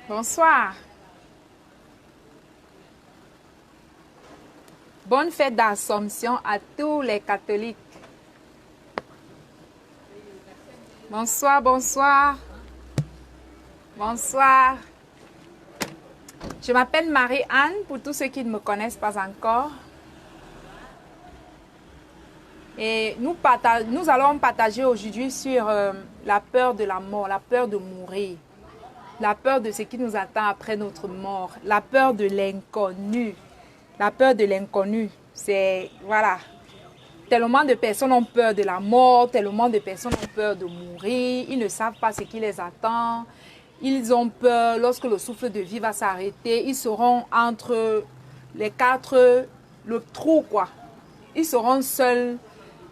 Bonsoir. Bonne fête d'Assomption à tous les catholiques. Bonsoir, bonsoir. Bonsoir. Je m'appelle Marie-Anne, pour tous ceux qui ne me connaissent pas encore. Et nous allons partager aujourd'hui sur la peur de la mort, la peur de mourir, la peur de ce qui nous attend après notre mort, la peur de l'inconnu. La peur de l'inconnu, c'est, voilà, tellement de personnes ont peur de la mort, tellement de personnes ont peur de mourir, ils ne savent pas ce qui les attend, ils ont peur lorsque le souffle de vie va s'arrêter, ils seront entre les quatre, le trou quoi, ils seront seuls,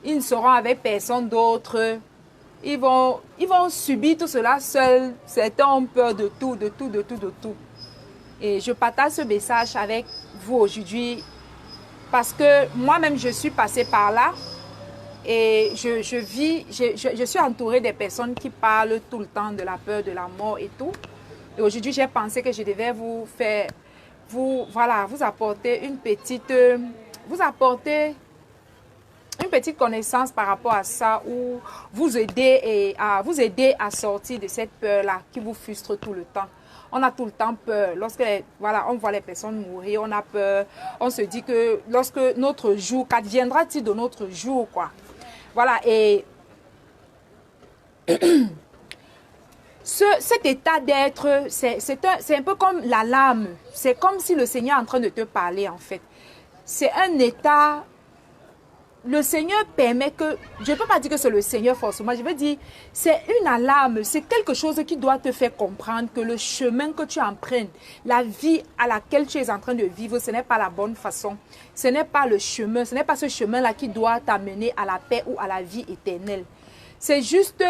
ils ne seront avec personne d'autre, ils vont subir tout cela seuls, certains ont peur de tout, de tout, de tout, de tout. Et je partage ce message avec vous aujourd'hui parce que moi-même je suis passée par là et je suis entourée des personnes qui parlent tout le temps de la peur de la mort et tout. Et aujourd'hui j'ai pensé que je devais vous apporter une petite connaissance par rapport à ça ou vous aider à sortir de cette peur-là qui vous frustre tout le temps. On a tout le temps peur. Lorsque on voit les personnes mourir, on a peur. On se dit que lorsque notre jour, qu'adviendra-t-il de notre jour, quoi. Voilà, et cet état d'être, c'est un peu comme l'alarme. C'est comme si le Seigneur est en train de te parler, en fait. C'est un état... Le Seigneur permet que, je ne peux pas dire que c'est le Seigneur forcément, je veux dire, c'est une alarme, c'est quelque chose qui doit te faire comprendre que le chemin que tu empruntes, la vie à laquelle tu es en train de vivre, ce n'est pas la bonne façon. Ce n'est pas le chemin, ce n'est pas ce chemin-là qui doit t'amener à la paix ou à la vie éternelle. C'est juste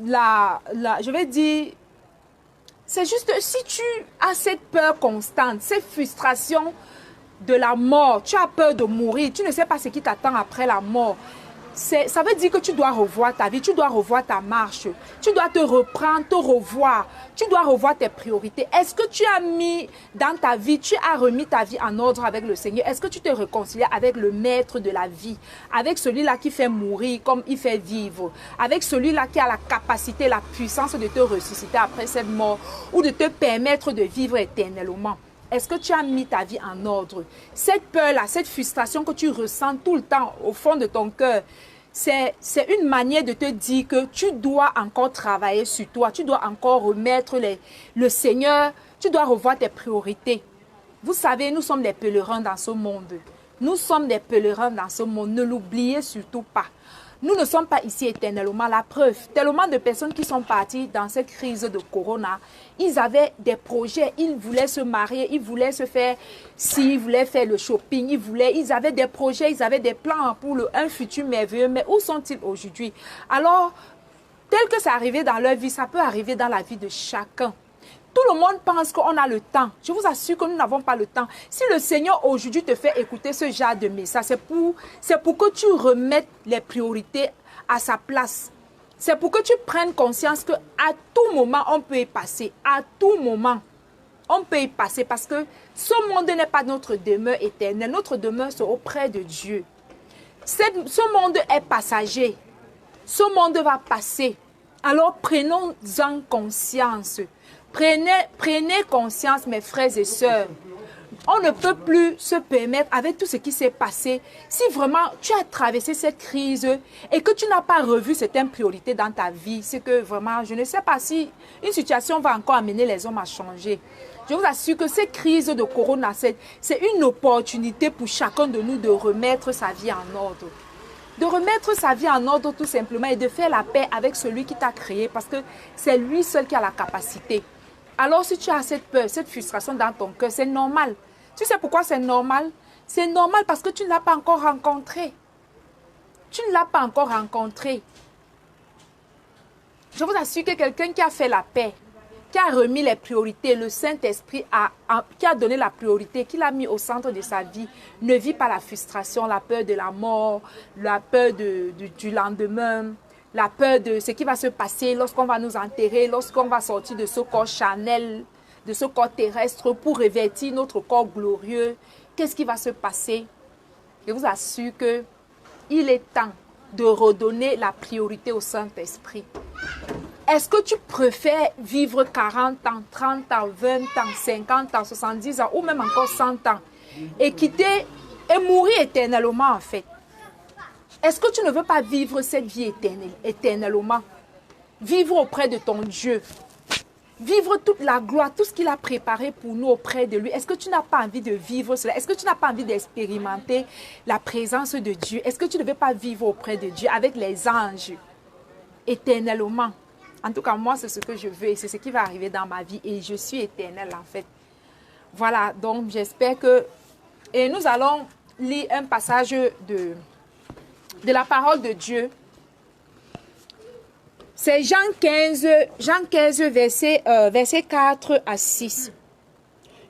je vais dire, c'est juste si tu as cette peur constante, cette frustration, de la mort, tu as peur de mourir, tu ne sais pas ce qui t'attend après la mort. Ça veut dire que tu dois revoir ta vie, tu dois revoir ta marche, tu dois te reprendre, te revoir, tu dois revoir tes priorités. Est-ce que tu as mis dans ta vie, tu as remis ta vie en ordre avec le Seigneur? Est-ce que tu t'es réconcilié avec le maître de la vie, avec celui-là qui fait mourir comme il fait vivre, avec celui-là qui a la capacité, la puissance de te ressusciter après cette mort ou de te permettre de vivre éternellement? Est-ce que tu as mis ta vie en ordre? Cette peur-là, cette frustration que tu ressens tout le temps au fond de ton cœur, c'est une manière de te dire que tu dois encore travailler sur toi. Tu dois encore remettre le Seigneur. Tu dois revoir tes priorités. Vous savez, nous sommes des pèlerins dans ce monde. Nous sommes des pèlerins dans ce monde. Ne l'oubliez surtout pas. Nous ne sommes pas ici éternellement. La preuve, tellement de personnes qui sont parties dans cette crise de Corona, ils avaient des projets, ils voulaient se marier, ils voulaient se faire ils voulaient faire le shopping, ils avaient des projets, ils avaient des plans pour un futur merveilleux. Mais où sont-ils aujourd'hui? Alors, tel que c'est arrivé dans leur vie, ça peut arriver dans la vie de chacun. Tout le monde pense qu'on a le temps. Je vous assure que nous n'avons pas le temps. Si le Seigneur aujourd'hui te fait écouter ce genre de message, c'est pour que tu remettes les priorités à sa place. C'est pour que tu prennes conscience qu'à tout moment, on peut y passer. À tout moment, on peut y passer parce que ce monde n'est pas notre demeure éternelle. Notre demeure, c'est auprès de Dieu. Ce monde est passager. Ce monde va passer. Alors prenons-en conscience. Prenez conscience, mes frères et sœurs. On ne peut plus se permettre, avec tout ce qui s'est passé, si vraiment tu as traversé cette crise et que tu n'as pas revu certaines priorités dans ta vie, c'est que vraiment, je ne sais pas si une situation va encore amener les hommes à changer. Je vous assure que cette crise de Corona, c'est une opportunité pour chacun de nous de remettre sa vie en ordre. De remettre sa vie en ordre tout simplement et de faire la paix avec celui qui t'a créé parce que c'est lui seul qui a la capacité. Alors si tu as cette peur, cette frustration dans ton cœur, c'est normal. Tu sais pourquoi c'est normal? C'est normal parce que tu ne l'as pas encore rencontré. Tu ne l'as pas encore rencontré. Je vous assure que quelqu'un qui a fait la paix, qui a remis les priorités, le Saint-Esprit qui a donné la priorité, qui l'a mis au centre de sa vie, ne vit pas la frustration, la peur de la mort, la peur du lendemain. La peur de ce qui va se passer lorsqu'on va nous enterrer, lorsqu'on va sortir de ce corps charnel, de ce corps terrestre pour revêtir notre corps glorieux. Qu'est-ce qui va se passer? Je vous assure qu'il est temps de redonner la priorité au Saint-Esprit. Est-ce que tu préfères vivre 40 ans, 30 ans, 20 ans, 50 ans, 70 ans ou même encore 100 ans et quitter et mourir éternellement en fait? Est-ce que tu ne veux pas vivre cette vie éternellement? Vivre auprès de ton Dieu. Vivre toute la gloire, tout ce qu'il a préparé pour nous auprès de lui. Est-ce que tu n'as pas envie de vivre cela? Est-ce que tu n'as pas envie d'expérimenter la présence de Dieu? Est-ce que tu ne veux pas vivre auprès de Dieu avec les anges éternellement? En tout cas, moi, c'est ce que je veux et c'est ce qui va arriver dans ma vie. Et je suis éternelle, en fait. Voilà, donc j'espère que... Et nous allons lire un passage de la parole de Dieu. C'est Jean 15 verset 4 à 6.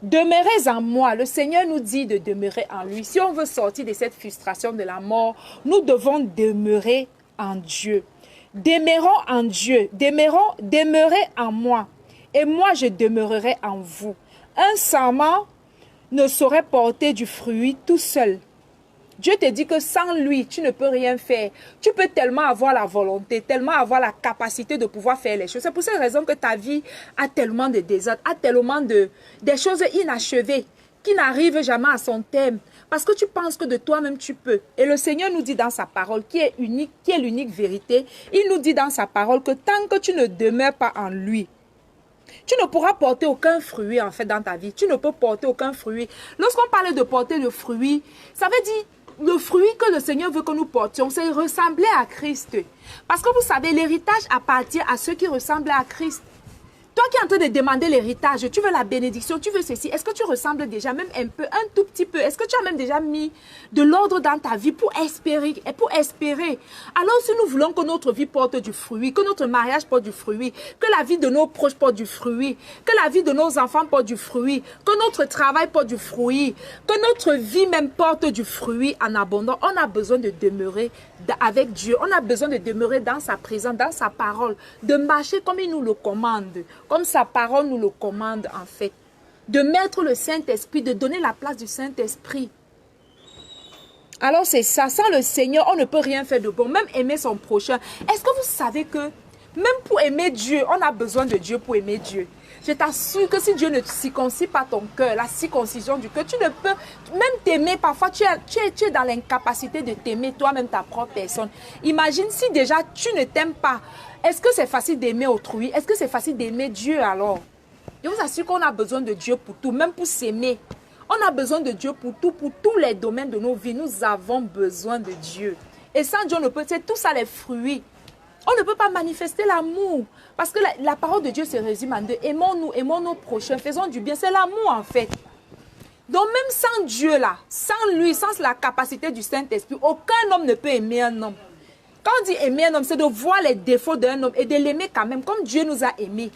Demeurez en moi. Le Seigneur nous dit de demeurer en lui. Si on veut sortir de cette frustration de la mort, nous devons demeurer en Dieu. Demeurons en Dieu. Demeurez en moi. Et moi, je demeurerai en vous. Un sarment ne saurait porter du fruit tout seul. Dieu te dit que sans lui, tu ne peux rien faire. Tu peux tellement avoir la volonté, tellement avoir la capacité de pouvoir faire les choses. C'est pour cette raison que ta vie a tellement de désordre, a tellement des choses inachevées qui n'arrivent jamais à son terme. Parce que tu penses que de toi-même tu peux. Et le Seigneur nous dit dans sa parole, qui est unique, qui est l'unique vérité, il nous dit dans sa parole que tant que tu ne demeures pas en lui, tu ne pourras porter aucun fruit en fait dans ta vie. Tu ne peux porter aucun fruit. Lorsqu'on parle de porter le fruit, ça veut dire le fruit que le Seigneur veut que nous portions, c'est ressembler à Christ. Parce que vous savez, l'héritage appartient à ceux qui ressemblent à Christ. Toi qui es en train de demander l'héritage, tu veux la bénédiction, tu veux ceci. Est-ce que tu ressembles déjà même un peu, un tout petit peu? Est-ce que tu as même déjà mis de l'ordre dans ta vie pour espérer? Alors si nous voulons que notre vie porte du fruit, que notre mariage porte du fruit, que la vie de nos proches porte du fruit, que la vie de nos enfants porte du fruit, que notre travail porte du fruit, que notre vie même porte du fruit en abondance, on a besoin de demeurer avec Dieu. On a besoin de demeurer dans sa présence, dans sa parole, de marcher comme il nous le commande. Comme sa parole nous le commande en fait. De mettre le Saint-Esprit, de donner la place du Saint-Esprit. Alors c'est ça. Sans le Seigneur, on ne peut rien faire de bon. Même aimer son prochain. Est-ce que vous savez que même pour aimer Dieu, on a besoin de Dieu pour aimer Dieu? Je t'assure que si Dieu ne circoncise pas ton cœur, la circoncision du cœur, tu ne peux même t'aimer. Parfois, tu es dans l'incapacité de t'aimer toi-même, ta propre personne. Imagine si déjà tu ne t'aimes pas. Est-ce que c'est facile d'aimer autrui? Est-ce que c'est facile d'aimer Dieu alors? Je vous assure qu'on a besoin de Dieu pour tout, même pour s'aimer. On a besoin de Dieu pour tout, pour tous les domaines de nos vies. Nous avons besoin de Dieu. Et sans Dieu, on ne peut, c'est tout ça les fruits. On ne peut pas manifester l'amour. Parce que la parole de Dieu se résume en deux. Aimons-nous, aimons nos prochains, faisons du bien. C'est l'amour en fait. Donc même sans Dieu là, sans lui, sans la capacité du Saint-Esprit, aucun homme ne peut aimer un homme. Quand on dit aimer un homme, c'est de voir les défauts d'un homme et de l'aimer quand même, comme Dieu nous a aimés.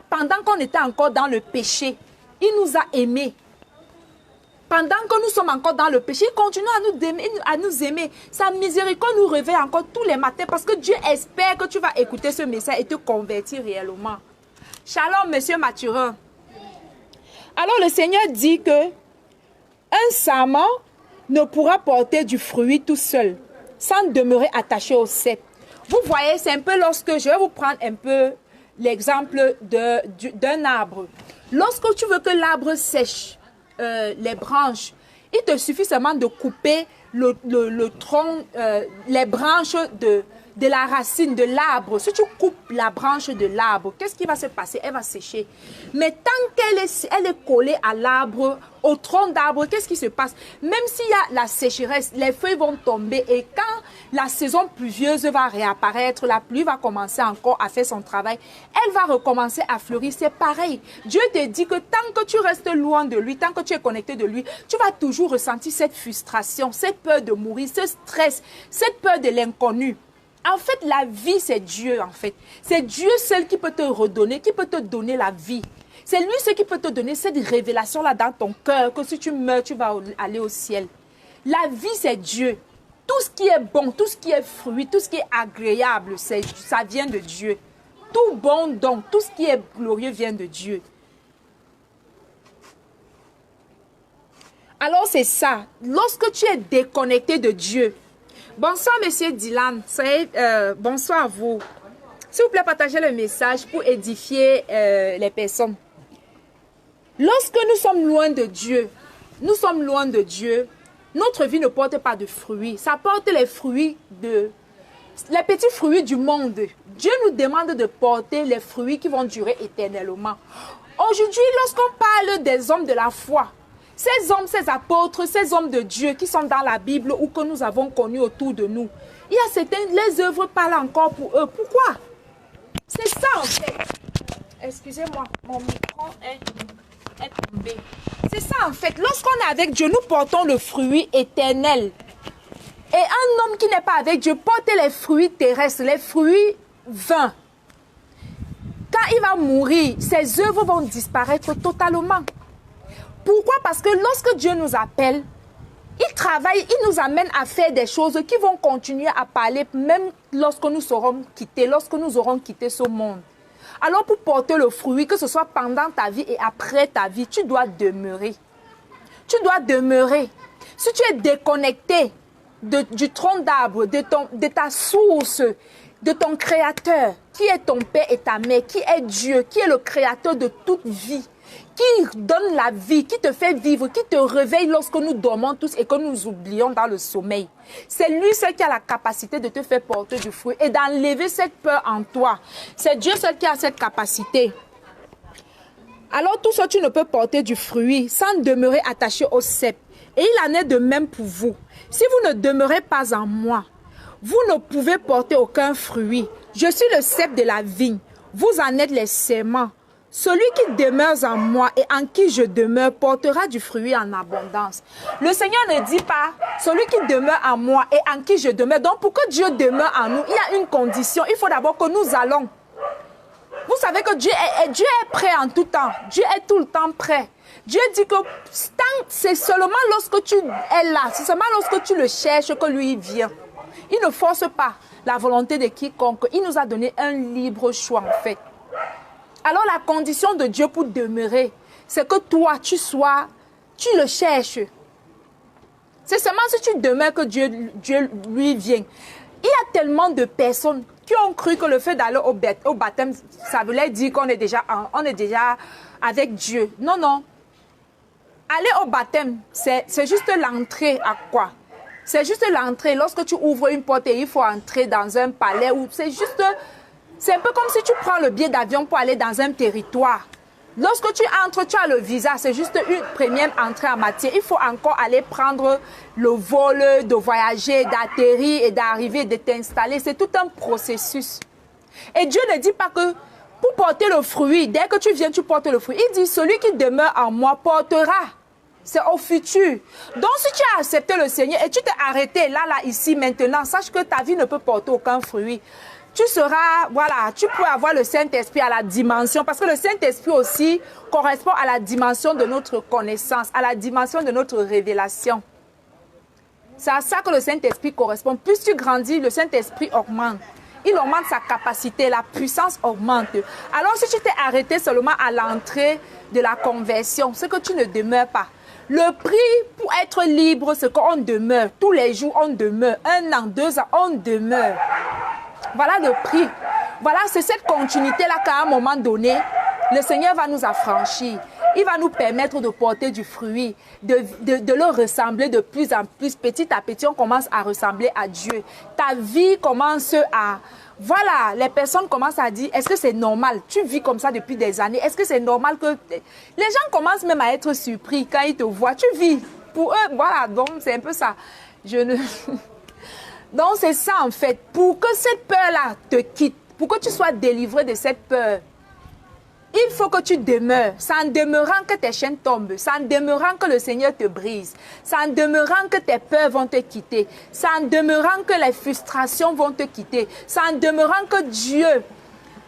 Pendant qu'on était encore dans le péché, il nous a aimés. Pendant que nous sommes encore dans le péché, il continue à nous aimer. Sa miséricorde nous réveille encore tous les matins parce que Dieu espère que tu vas écouter ce message et te convertir réellement. Shalom, monsieur Mathurin. Alors le Seigneur dit que un sarment ne pourra porter du fruit tout seul, sans demeurer attaché au cep. Vous voyez, c'est un peu lorsque, je vais vous prendre un peu l'exemple d'un arbre. Lorsque tu veux que l'arbre sèche les branches, il te suffit seulement de couper le tronc, les branches de la racine de l'arbre. Si tu coupes la branche de l'arbre, qu'est-ce qui va se passer? Elle va sécher. Mais tant qu'elle est collée à l'arbre, au tronc d'arbre, qu'est-ce qui se passe? Même s'il y a la sécheresse, les feuilles vont tomber et quand la saison pluvieuse va réapparaître, la pluie va commencer encore à faire son travail, elle va recommencer à fleurir. C'est pareil. Dieu te dit que tant que tu restes loin de lui, tant que tu es connecté de lui, tu vas toujours ressentir cette frustration, cette peur de mourir, ce stress, cette peur de l'inconnu. En fait, la vie, c'est Dieu, en fait. C'est Dieu seul qui peut te redonner, qui peut te donner la vie. C'est lui seul qui peut te donner cette révélation-là dans ton cœur, que si tu meurs, tu vas aller au ciel. La vie, c'est Dieu. Tout ce qui est bon, tout ce qui est fruit, tout ce qui est agréable, ça vient de Dieu. Tout bon don, tout ce qui est glorieux vient de Dieu. Alors c'est ça, lorsque tu es déconnecté de Dieu. Bonsoir monsieur Dylan, bonsoir à vous. S'il vous plaît, partagez le message pour édifier les personnes. Lorsque nous sommes loin de Dieu, notre vie ne porte pas de fruits. Ça porte les petits fruits du monde. Dieu nous demande de porter les fruits qui vont durer éternellement. Aujourd'hui, lorsqu'on parle des hommes de la foi, ces hommes, ces apôtres, ces hommes de Dieu qui sont dans la Bible ou que nous avons connus autour de nous, il y a certains, les œuvres parlent encore pour eux. Pourquoi? C'est ça en fait. Excusez-moi, mon micro est tombé. C'est ça en fait. Lorsqu'on est avec Dieu, nous portons le fruit éternel. Et un homme qui n'est pas avec Dieu porte les fruits terrestres, les fruits vains. Quand il va mourir, ses œuvres vont disparaître totalement. Pourquoi? Parce que lorsque Dieu nous appelle, il travaille, il nous amène à faire des choses qui vont continuer à parler même lorsque nous serons quittés, lorsque nous aurons quitté ce monde. Alors pour porter le fruit, que ce soit pendant ta vie et après ta vie, tu dois demeurer. Tu dois demeurer. Si tu es déconnecté du tronc d'arbre, de ta source, de ton créateur, qui est ton père et ta mère, qui est Dieu, qui est le créateur de toute vie, qui donne la vie, qui te fait vivre, qui te réveille lorsque nous dormons tous et que nous oublions dans le sommeil. C'est lui seul qui a la capacité de te faire porter du fruit et d'enlever cette peur en toi. C'est Dieu seul qui a cette capacité. Alors tout ça, tu ne peux porter du fruit sans demeurer attaché au cep. Et il en est de même pour vous. Si vous ne demeurez pas en moi, vous ne pouvez porter aucun fruit. Je suis le cep de la vigne. Vous en êtes les serments. Celui qui demeure en moi et en qui je demeure portera du fruit en abondance. Le Seigneur ne dit pas, celui qui demeure en moi et en qui je demeure. Donc pour que Dieu demeure en nous, il y a une condition. Il faut d'abord que nous allons. Vous savez que Dieu est prêt en tout temps. Dieu est tout le temps prêt. Dieu dit que c'est seulement lorsque tu es là, c'est seulement lorsque tu le cherches que lui vient. Il ne force pas la volonté de quiconque. Il nous a donné un libre choix en fait. Alors la condition de Dieu pour demeurer, c'est que toi, tu le cherches. C'est seulement si tu demeures que Dieu lui vient. Il y a tellement de personnes qui ont cru que le fait d'aller au baptême, ça voulait dire qu'on est déjà avec Dieu. Non, non. Aller au baptême, c'est juste l'entrée à quoi? C'est juste l'entrée. Lorsque tu ouvres une porte et il faut entrer dans un palais, c'est un peu comme si tu prends le billet d'avion pour aller dans un territoire. Lorsque tu entres, tu as le visa. C'est juste une première entrée en matière. Il faut encore aller prendre le vol, de voyager, d'atterrir et d'arriver, de t'installer. C'est tout un processus. Et Dieu ne dit pas que pour porter le fruit, dès que tu viens, tu portes le fruit. Il dit, celui qui demeure en moi portera. C'est au futur. Donc, si tu as accepté le Seigneur et tu t'es arrêté là, ici, maintenant, sache que ta vie ne peut porter aucun fruit. Tu seras, voilà, tu peux avoir le Saint-Esprit à la dimension, parce que le Saint-Esprit aussi correspond à la dimension de notre connaissance, à la dimension de notre révélation. C'est à ça que le Saint-Esprit correspond. Plus tu grandis, le Saint-Esprit augmente. Il augmente sa capacité, la puissance augmente. Alors si tu t'es arrêté seulement à l'entrée de la conversion, c'est que tu ne demeures pas. Le prix pour être libre, c'est qu'on demeure. Tous les jours, on demeure. 1 an, 2 ans, on demeure. Voilà le prix. Voilà, c'est cette continuité-là qu'à un moment donné, le Seigneur va nous affranchir. Il va nous permettre de porter du fruit, de le ressembler de plus en plus. Petit à petit, on commence à ressembler à Dieu. Ta vie commence à... Voilà, les personnes commencent à dire, est-ce que c'est normal? Tu vis comme ça depuis des années. Est-ce que c'est normal que... Les gens commencent même à être surpris quand ils te voient. Tu vis. Pour eux, voilà, donc c'est un peu ça. Donc c'est ça en fait. Pour que cette peur-là te quitte, pour que tu sois délivré de cette peur, il faut que tu demeures. C'est en demeurant que tes chaînes tombent. C'est en demeurant que le Seigneur te brise. C'est en demeurant que tes peurs vont te quitter. C'est en demeurant que les frustrations vont te quitter. C'est en demeurant que Dieu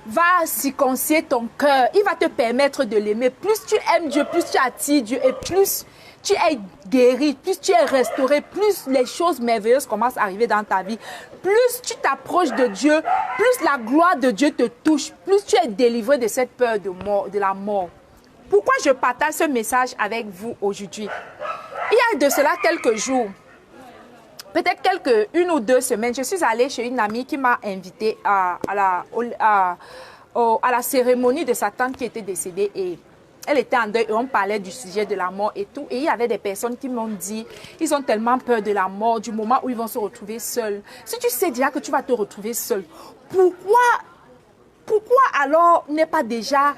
va circoncire ton cœur. Il va te permettre de l'aimer. Plus tu aimes Dieu, plus tu attires Dieu et plus tu es guéri, plus tu es restauré, plus les choses merveilleuses commencent à arriver dans ta vie. Plus tu t'approches de Dieu, plus la gloire de Dieu te touche, plus tu es délivré de cette peur de mort, de la mort. Pourquoi je partage ce message avec vous aujourd'hui? Il y a de cela quelques jours, peut-être une ou 2 semaines, je suis allée chez une amie qui m'a invitée à la cérémonie de sa tante qui était décédée et elle était en deuil et on parlait du sujet de la mort et tout. Et il y avait des personnes qui m'ont dit, ils ont tellement peur de la mort, du moment où ils vont se retrouver seuls. Si tu sais déjà que tu vas te retrouver seul, pourquoi alors n'est pas déjà...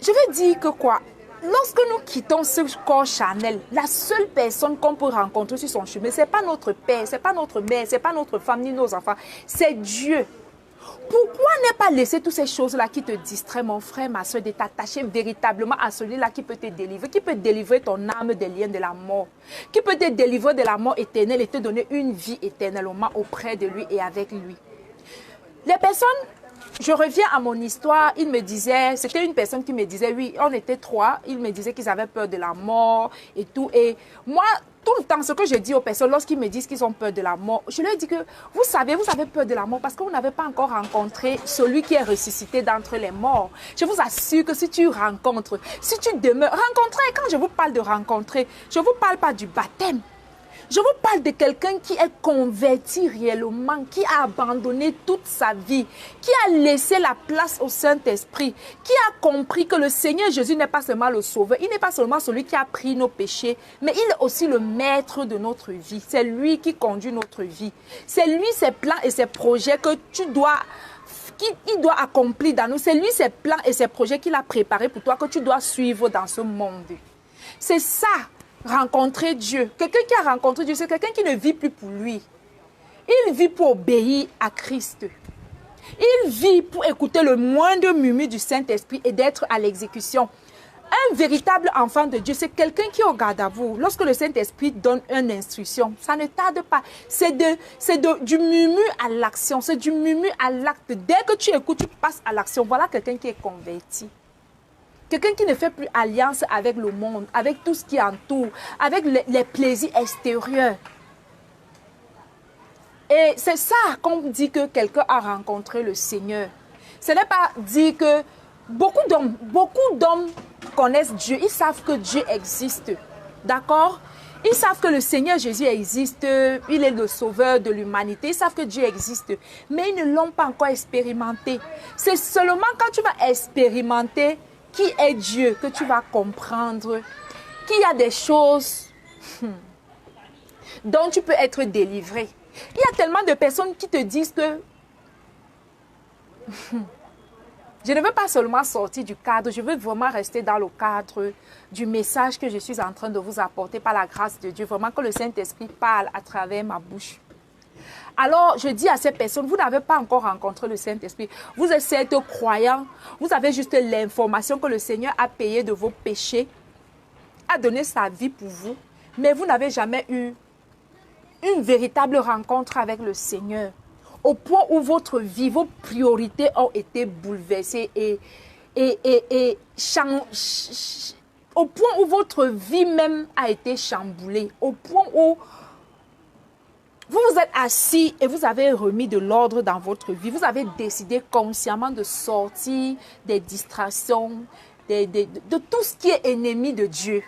Je veux dire que quoi? Lorsque nous quittons ce corps charnel, la seule personne qu'on peut rencontrer sur son chemin, ce n'est pas notre père, ce n'est pas notre mère, ce n'est pas notre femme ni nos enfants, c'est Dieu. Pourquoi ne pas laisser toutes ces choses-là qui te distraient, mon frère, ma soeur, de t'attacher véritablement à celui-là qui peut te délivrer, qui peut délivrer ton âme des liens de la mort, qui peut te délivrer de la mort éternelle et te donner une vie éternellement auprès de lui et avec lui. Les personnes, je reviens à mon histoire, il me disait, c'était une personne qui me disait, oui, on était 3, il me disait qu'ils avaient peur de la mort et tout. Et moi, tout le temps, ce que je dis aux personnes lorsqu'ils me disent qu'ils ont peur de la mort, je leur dis que vous avez peur de la mort parce que vous n'avez pas encore rencontré celui qui est ressuscité d'entre les morts. Je vous assure que si tu rencontres, si tu demeures, rencontrer, quand je vous parle de rencontrer, je ne vous parle pas du baptême. Je vous parle de quelqu'un qui est converti réellement, qui a abandonné toute sa vie, qui a laissé la place au Saint-Esprit, qui a compris que le Seigneur Jésus n'est pas seulement le Sauveur, il n'est pas seulement celui qui a pris nos péchés, mais il est aussi le maître de notre vie. C'est lui qui conduit notre vie. C'est lui ses plans et ses projets que il doit accomplir dans nous. C'est lui ses plans et ses projets qu'il a préparés pour toi que tu dois suivre dans ce monde. C'est ça. Rencontrer Dieu. Quelqu'un qui a rencontré Dieu, c'est quelqu'un qui ne vit plus pour lui. Il vit pour obéir à Christ. Il vit pour écouter le moindre murmure du Saint-Esprit et d'être à l'exécution. Un véritable enfant de Dieu, c'est quelqu'un qui regarde à vous. Lorsque le Saint-Esprit donne une instruction, ça ne tarde pas. C'est du murmure à l'action, c'est du murmure à l'acte. Dès que tu écoutes, tu passes à l'action. Voilà quelqu'un qui est converti. Quelqu'un qui ne fait plus alliance avec le monde, avec tout ce qui entoure, avec les plaisirs extérieurs. Et c'est ça qu'on dit que quelqu'un a rencontré le Seigneur. Ce n'est pas dire que beaucoup d'hommes connaissent Dieu, ils savent que Dieu existe. D'accord? Ils savent que le Seigneur Jésus existe, il est le sauveur de l'humanité, ils savent que Dieu existe, mais ils ne l'ont pas encore expérimenté. C'est seulement quand tu vas expérimenter qui est Dieu que tu vas comprendre qu'il y a des choses dont tu peux être délivré. Il y a tellement de personnes qui te disent que je ne veux pas seulement sortir du cadre, je veux vraiment rester dans le cadre du message que je suis en train de vous apporter par la grâce de Dieu. Vraiment que le Saint-Esprit parle à travers ma bouche. Alors, je dis à ces personnes, vous n'avez pas encore rencontré le Saint-Esprit. Vous êtes certes croyants, vous avez juste l'information que le Seigneur a payé de vos péchés, a donné sa vie pour vous, mais vous n'avez jamais eu une véritable rencontre avec le Seigneur. Au point où votre vie, vos priorités ont été bouleversées au point où votre vie même a été chamboulée, au point où vous vous êtes assis et vous avez remis de l'ordre dans votre vie. Vous avez décidé consciemment de sortir des distractions, de tout ce qui est ennemi de Dieu.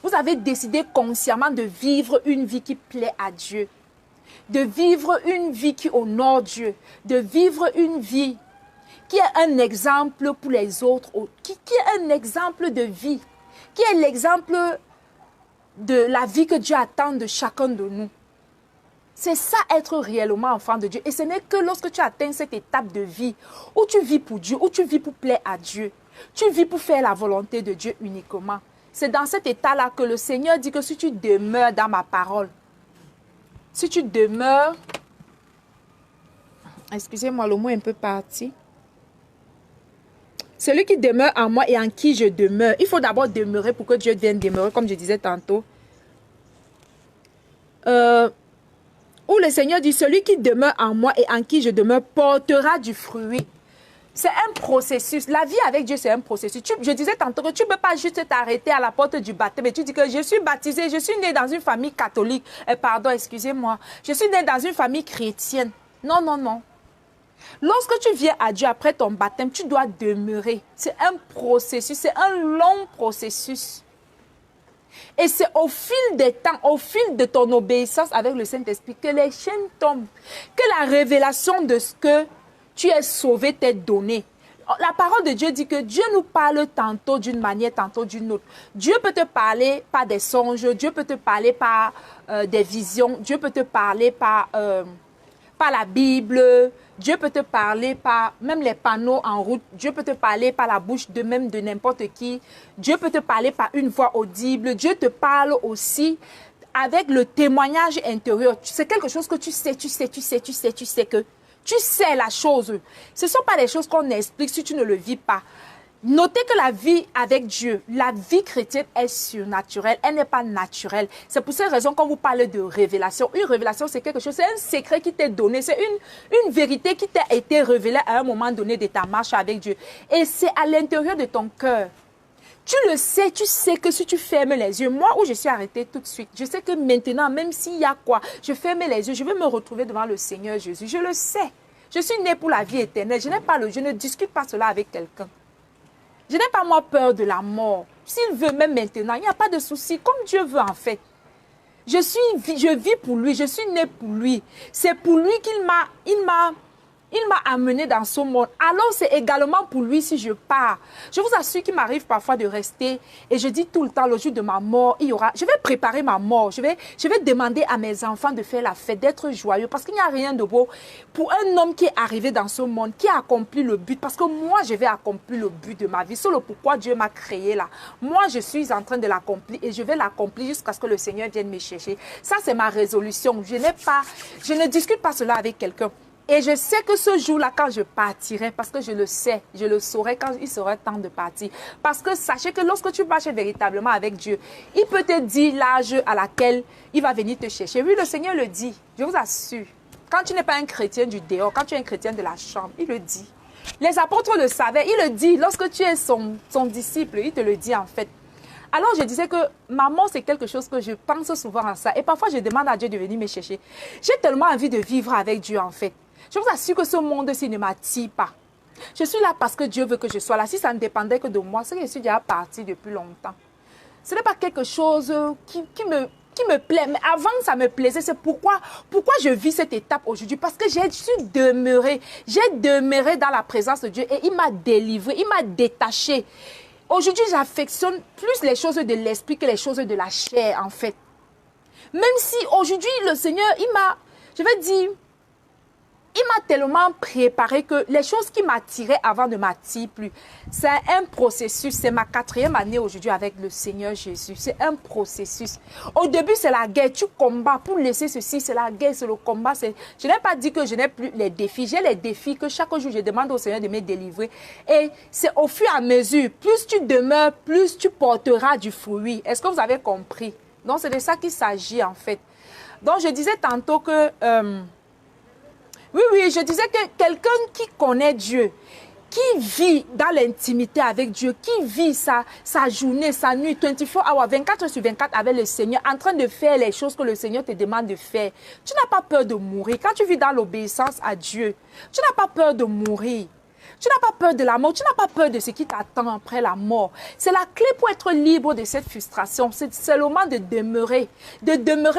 Vous avez décidé consciemment de vivre une vie qui plaît à Dieu. De vivre une vie qui honore Dieu. De vivre une vie qui est un exemple pour les autres. Qui est un exemple de vie. Qui est l'exemple de la vie que Dieu attend de chacun de nous. C'est ça être réellement enfant de Dieu. Et ce n'est que lorsque tu atteins cette étape de vie où tu vis pour Dieu, où tu vis pour plaire à Dieu, tu vis pour faire la volonté de Dieu uniquement. C'est dans cet état-là que le Seigneur dit que si tu demeures dans ma parole, si tu demeures, excusez-moi, le mot est un peu parti. Celui qui demeure en moi et en qui je demeure, il faut d'abord demeurer pour que Dieu vienne demeurer, comme je disais tantôt. Où le Seigneur dit, celui qui demeure en moi et en qui je demeure portera du fruit. C'est un processus. La vie avec Dieu, c'est un processus. Je disais tantôt que tu ne peux pas juste t'arrêter à la porte du baptême et tu dis que je suis baptisé, je suis né dans une famille catholique. Pardon, excusez-moi. Je suis né dans une famille chrétienne. Non, non, non. Lorsque tu viens à Dieu après ton baptême, tu dois demeurer. C'est un processus, c'est un long processus. Et c'est au fil des temps, au fil de ton obéissance avec le Saint-Esprit que les chaînes tombent, que la révélation de ce que tu es sauvé t'est donnée. La parole de Dieu dit que Dieu nous parle tantôt d'une manière, tantôt d'une autre. Dieu peut te parler par des songes, Dieu peut te parler par des visions, Dieu peut te parler par la Bible, Dieu peut te parler par même les panneaux en route, Dieu peut te parler par la bouche de même de n'importe qui, Dieu peut te parler par une voix audible, Dieu te parle aussi avec le témoignage intérieur. C'est quelque chose que tu sais que tu sais la chose. Ce ne sont pas des choses qu'on explique si tu ne le vis pas. Notez que la vie avec Dieu, la vie chrétienne est surnaturelle, elle n'est pas naturelle. C'est pour cette raison qu'on vous parle de révélation. Une révélation, c'est quelque chose, c'est un secret qui t'est donné, c'est une vérité qui t'a été révélée à un moment donné de ta marche avec Dieu. Et c'est à l'intérieur de ton cœur. Tu le sais, tu sais que si tu fermes les yeux, moi où je suis arrêtée tout de suite, je sais que maintenant, même s'il y a quoi, je ferme les yeux, je vais me retrouver devant le Seigneur Jésus. Je le sais. Je suis née pour la vie éternelle. Je ne discute pas cela avec quelqu'un. Je n'ai pas moi peur de la mort. S'il veut même maintenant, il n'y a pas de souci, comme Dieu veut en fait. Je vis pour lui, je suis née pour lui. C'est pour lui qu'il m'a amené dans ce monde. Alors c'est également pour lui si je pars. Je vous assure qu'il m'arrive parfois de rester et je dis tout le temps, le jour de ma mort, je vais préparer ma mort. Je vais demander à mes enfants de faire la fête, d'être joyeux parce qu'il n'y a rien de beau pour un homme qui est arrivé dans ce monde, qui a accompli le but. Parce que moi, je vais accomplir le but de ma vie. C'est le pourquoi Dieu m'a créé là. Moi, je suis en train de l'accomplir et je vais l'accomplir jusqu'à ce que le Seigneur vienne me chercher. Ça, c'est ma résolution. Je ne discute pas cela avec quelqu'un. Et je sais que ce jour-là, quand je partirai, parce que je le sais, je le saurai quand il sera temps de partir. Parce que sachez que lorsque tu marches véritablement avec Dieu, il peut te dire l'âge à laquelle il va venir te chercher. Oui, le Seigneur le dit, je vous assure. Quand tu n'es pas un chrétien du dehors, quand tu es un chrétien de la chambre, il le dit. Les apôtres le savaient, il le dit. Lorsque tu es son disciple, il te le dit en fait. Alors je disais que maman, c'est quelque chose que je pense souvent à ça. Et parfois, je demande à Dieu de venir me chercher. J'ai tellement envie de vivre avec Dieu en fait. Je vous assure que ce monde-ci ne m'attire pas. Je suis là parce que Dieu veut que je sois là. Si ça ne dépendait que de moi, c'est que je suis déjà partie depuis longtemps. Ce n'est pas quelque chose qui me plaît. Mais avant, ça me plaisait. C'est pourquoi je vis cette étape aujourd'hui. Parce que j'ai demeuré dans la présence de Dieu et il m'a délivré, il m'a détaché. Aujourd'hui, j'affectionne plus les choses de l'esprit que les choses de la chair, en fait. Même si aujourd'hui, le Seigneur, il m'a tellement préparé que les choses qui m'attiraient avant ne m'attirent plus. C'est un processus. C'est ma 4e année aujourd'hui avec le Seigneur Jésus. C'est un processus. Au début, c'est la guerre. Tu combats pour laisser ceci. C'est la guerre, c'est le combat. Je n'ai pas dit que je n'ai plus les défis. J'ai les défis que chaque jour, je demande au Seigneur de me délivrer. Et c'est au fur et à mesure. Plus tu demeures, plus tu porteras du fruit. Est-ce que vous avez compris? Donc, c'est de ça qu'il s'agit en fait. Donc, je disais tantôt que... Oui, je disais que quelqu'un qui connaît Dieu, qui vit dans l'intimité avec Dieu, qui vit sa journée, sa nuit, 24 heures, 24 heures sur 24 avec le Seigneur, en train de faire les choses que le Seigneur te demande de faire. Tu n'as pas peur de mourir. Quand tu vis dans l'obéissance à Dieu, tu n'as pas peur de mourir. Tu n'as pas peur de la mort, tu n'as pas peur de ce qui t'attend après la mort. C'est la clé pour être libre de cette frustration. C'est le moment de demeurer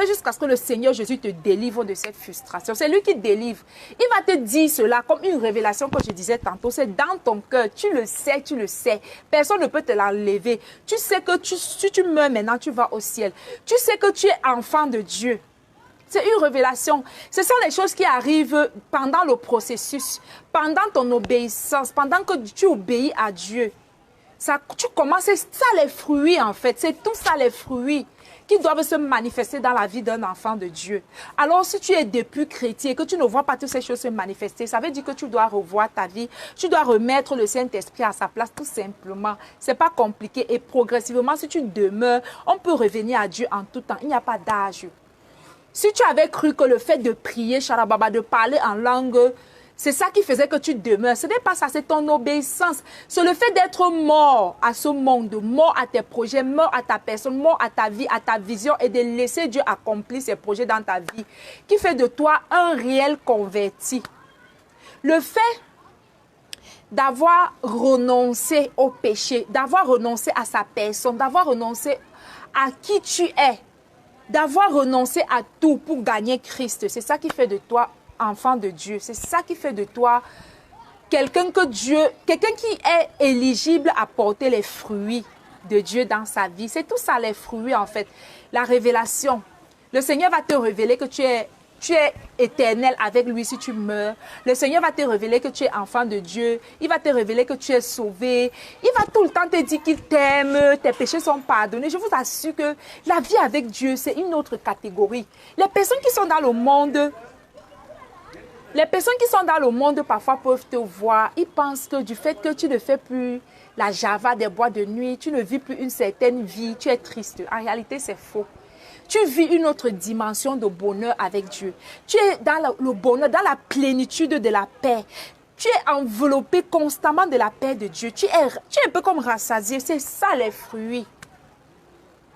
jusqu'à ce que le Seigneur Jésus te délivre de cette frustration. C'est lui qui délivre. Il va te dire cela comme une révélation que je disais tantôt. C'est dans ton cœur. Tu le sais, tu le sais. Personne ne peut te l'enlever. Tu sais que si tu meurs maintenant, tu vas au ciel. Tu sais que tu es enfant de Dieu. C'est une révélation. Ce sont les choses qui arrivent pendant le processus, pendant ton obéissance, pendant que tu obéis à Dieu. Tu commences, c'est ça les fruits en fait. C'est tout ça les fruits qui doivent se manifester dans la vie d'un enfant de Dieu. Alors si tu es depuis chrétien et que tu ne vois pas toutes ces choses se manifester, ça veut dire que tu dois revoir ta vie. Tu dois remettre le Saint-Esprit à sa place tout simplement. Ce n'est pas compliqué et progressivement, si tu demeures, on peut revenir à Dieu en tout temps. Il n'y a pas d'âge. Si tu avais cru que le fait de prier, Sharababa, de parler en langue, C'est ça qui faisait que tu demeures. Ce n'est pas ça, c'est ton obéissance. C'est le fait d'être mort à ce monde, mort à tes projets, mort à ta personne, mort à ta vie, à ta vision et de laisser Dieu accomplir ses projets dans ta vie qui fait de toi un réel converti. Le fait d'avoir renoncé au péché, d'avoir renoncé à sa personne, d'avoir renoncé à qui tu es, d'avoir renoncé à tout pour gagner Christ, c'est ça qui fait de toi enfant de Dieu. C'est ça qui fait de toi quelqu'un qui est éligible à porter les fruits de Dieu dans sa vie. C'est tout ça, les fruits en fait. La révélation. Le Seigneur va te révéler que tu es éternel avec lui si tu meurs. Le Seigneur va te révéler que tu es enfant de Dieu. Il va te révéler que tu es sauvé. Il va tout le temps te dire qu'il t'aime. Tes péchés sont pardonnés. Je vous assure que la vie avec Dieu, c'est une autre catégorie. Les personnes qui sont dans le monde... Les personnes qui sont dans le monde parfois peuvent te voir. Ils pensent que du fait que tu ne fais plus la java des bois de nuit, tu ne vis plus une certaine vie, tu es triste. En réalité, c'est faux. Tu vis une autre dimension de bonheur avec Dieu. Tu es dans le bonheur, dans la plénitude de la paix. Tu es enveloppé constamment de la paix de Dieu. Tu es un peu comme rassasié. C'est ça les fruits.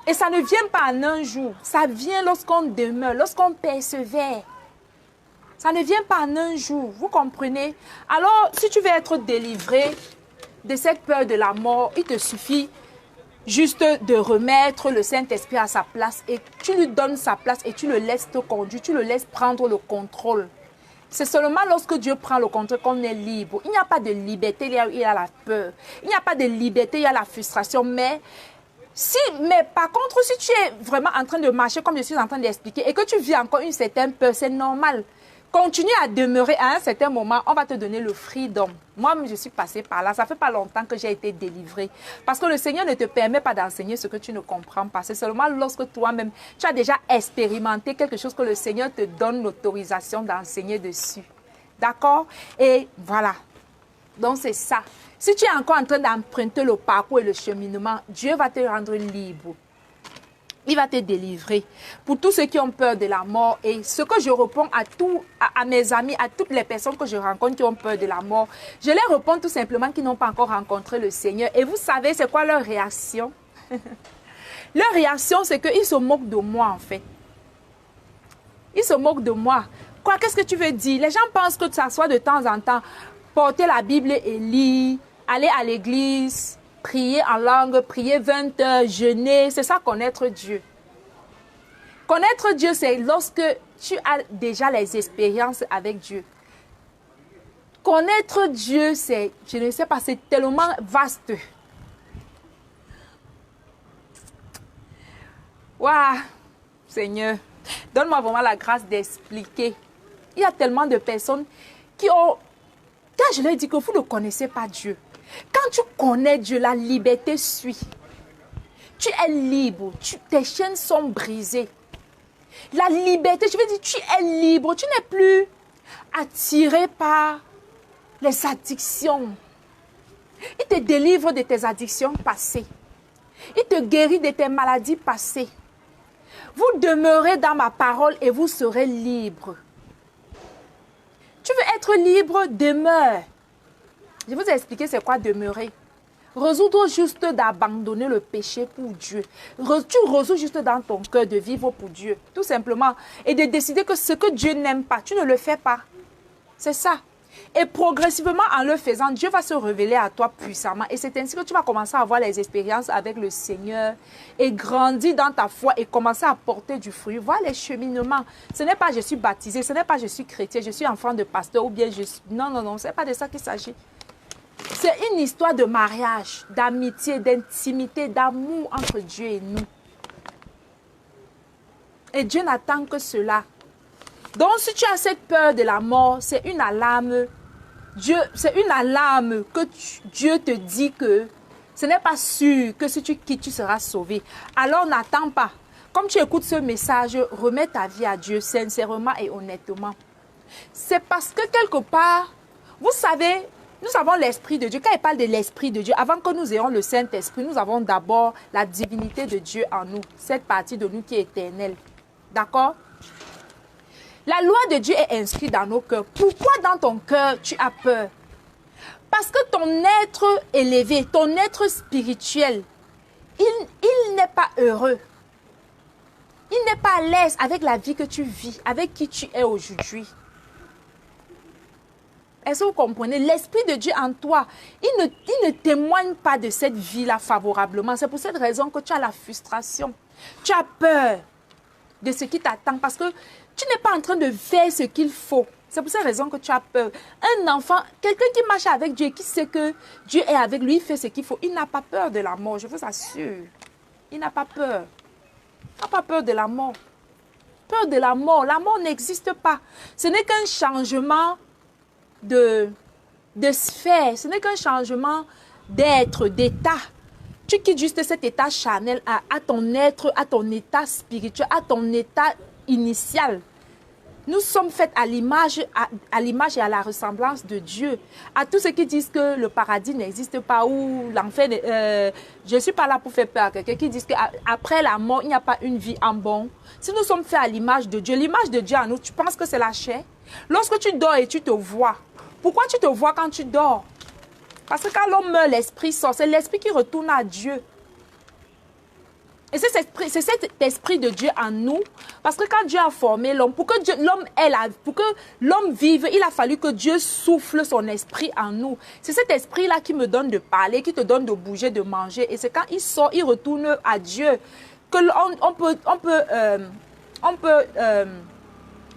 Et ça ne vient pas en un jour. Ça vient lorsqu'on demeure, lorsqu'on persévère. Ça ne vient pas en un jour, vous comprenez? Alors, si tu veux être délivré de cette peur de la mort, il te suffit juste de remettre le Saint-Esprit à sa place et tu lui donnes sa place et tu le laisses te conduire, tu le laisses prendre le contrôle. C'est seulement lorsque Dieu prend le contrôle qu'on est libre. Il n'y a pas de liberté, il y a la peur. Il n'y a pas de liberté, il y a la frustration, mais par contre, si tu es vraiment en train de marcher comme je suis en train d'expliquer et que tu vis encore une certaine peur, c'est normal. Continue à demeurer à un certain moment, on va te donner le freedom. Moi, je suis passée par là. Ça fait pas longtemps que j'ai été délivrée. Parce que le Seigneur ne te permet pas d'enseigner ce que tu ne comprends pas. C'est seulement lorsque toi-même, tu as déjà expérimenté quelque chose que le Seigneur te donne l'autorisation d'enseigner dessus. D'accord? Et voilà. Donc, c'est ça. Si tu es encore en train d'emprunter le parcours et le cheminement, Dieu va te rendre libre. Il va te délivrer. Pour tous ceux qui ont peur de la mort, et ce que je réponds à mes amis, à toutes les personnes que je rencontre qui ont peur de la mort, je leur réponds tout simplement qu'ils n'ont pas encore rencontré le Seigneur. Et vous savez, c'est quoi leur réaction? Leur réaction, c'est qu'ils se moquent de moi, en fait. Ils se moquent de moi. Quoi, qu'est-ce que tu veux dire? Les gens pensent que ça soit de temps en temps, porter la Bible et lire, aller à l'église, prier en langue, prier 20 heures, jeûner, c'est ça connaître Dieu. Connaître Dieu, c'est lorsque tu as déjà les expériences avec Dieu. Connaître Dieu, c'est, je ne sais pas, c'est tellement vaste. Waouh, Seigneur, donne-moi vraiment la grâce d'expliquer. Il y a tellement de personnes qui ont... Quand je leur dis que vous ne connaissez pas Dieu, quand tu connais Dieu, la liberté suit. Tu es libre, tes chaînes sont brisées. La liberté, je veux dire, tu es libre, tu n'es plus attiré par les addictions. Il te délivre de tes addictions passées. Il te guérit de tes maladies passées. Vous demeurez dans ma parole et vous serez libre. Tu veux être libre, demeure. Je vous ai expliqué c'est quoi demeurer. Résoudre juste d'abandonner le péché pour Dieu. Tu résous juste dans ton cœur de vivre pour Dieu, tout simplement. Et de décider que ce que Dieu n'aime pas, tu ne le fais pas. C'est ça. Et progressivement, en le faisant, Dieu va se révéler à toi puissamment. Et c'est ainsi que tu vas commencer à avoir les expériences avec le Seigneur et grandir dans ta foi et commencer à porter du fruit. Voir les cheminements. Ce n'est pas je suis baptisé, ce n'est pas je suis chrétien, je suis enfant de pasteur ou bien je suis... Non, non, non, ce n'est pas de ça qu'il s'agit. C'est une histoire de mariage, d'amitié, d'intimité, d'amour entre Dieu et nous. Et Dieu n'attend que cela. Donc, si tu as cette peur de la mort, c'est une alarme. C'est une alarme que Dieu te dit que ce n'est pas sûr que si tu quittes, tu seras sauvé. Alors, n'attends pas. Comme tu écoutes ce message, remets ta vie à Dieu sincèrement et honnêtement. C'est parce que quelque part, vous savez, nous avons l'Esprit de Dieu. Quand il parle de l'Esprit de Dieu, avant que nous ayons le Saint-Esprit, nous avons d'abord la divinité de Dieu en nous. Cette partie de nous qui est éternelle. D'accord? La loi de Dieu est inscrite dans nos cœurs. Pourquoi dans ton cœur tu as peur? Parce que ton être élevé, ton être spirituel, il n'est pas heureux. Il n'est pas à l'aise avec la vie que tu vis, avec qui tu es aujourd'hui. Est-ce que vous comprenez? L'Esprit de Dieu en toi, il ne témoigne pas de cette vie-là favorablement. C'est pour cette raison que tu as la frustration. Tu as peur de ce qui t'attend parce que tu n'es pas en train de faire ce qu'il faut. C'est pour cette raison que tu as peur. Un enfant, quelqu'un qui marche avec Dieu, qui sait que Dieu est avec lui, il fait ce qu'il faut. Il n'a pas peur de la mort, je vous assure. Il n'a pas peur. Il n'a pas peur de la mort. Peur de la mort. La mort n'existe pas. Ce n'est qu'un changement de sphère. Ce n'est qu'un changement d'être, d'état. Tu quittes juste cet état charnel à ton être, à ton état spirituel, à ton état initial. Nous sommes faits à l'image et à la ressemblance de Dieu. À tous ceux qui disent que le paradis n'existe pas ou l'enfer, je ne suis pas là pour faire peur à quelqu'un qui disent qu'après la mort, il n'y a pas une vie en bon. Si nous sommes faits à l'image de Dieu, l'image de Dieu en nous, tu penses que c'est la chair? Lorsque tu dors et tu te vois, pourquoi tu te vois quand tu dors? Parce que quand l'homme meurt, l'esprit sort. C'est l'esprit qui retourne à Dieu. Et c'est cet esprit de Dieu en nous. Parce que quand Dieu a formé l'homme, pour que l'homme vive, il a fallu que Dieu souffle son esprit en nous. C'est cet esprit-là qui me donne de parler, qui te donne de bouger, de manger. Et c'est quand il sort, il retourne à Dieu que on peut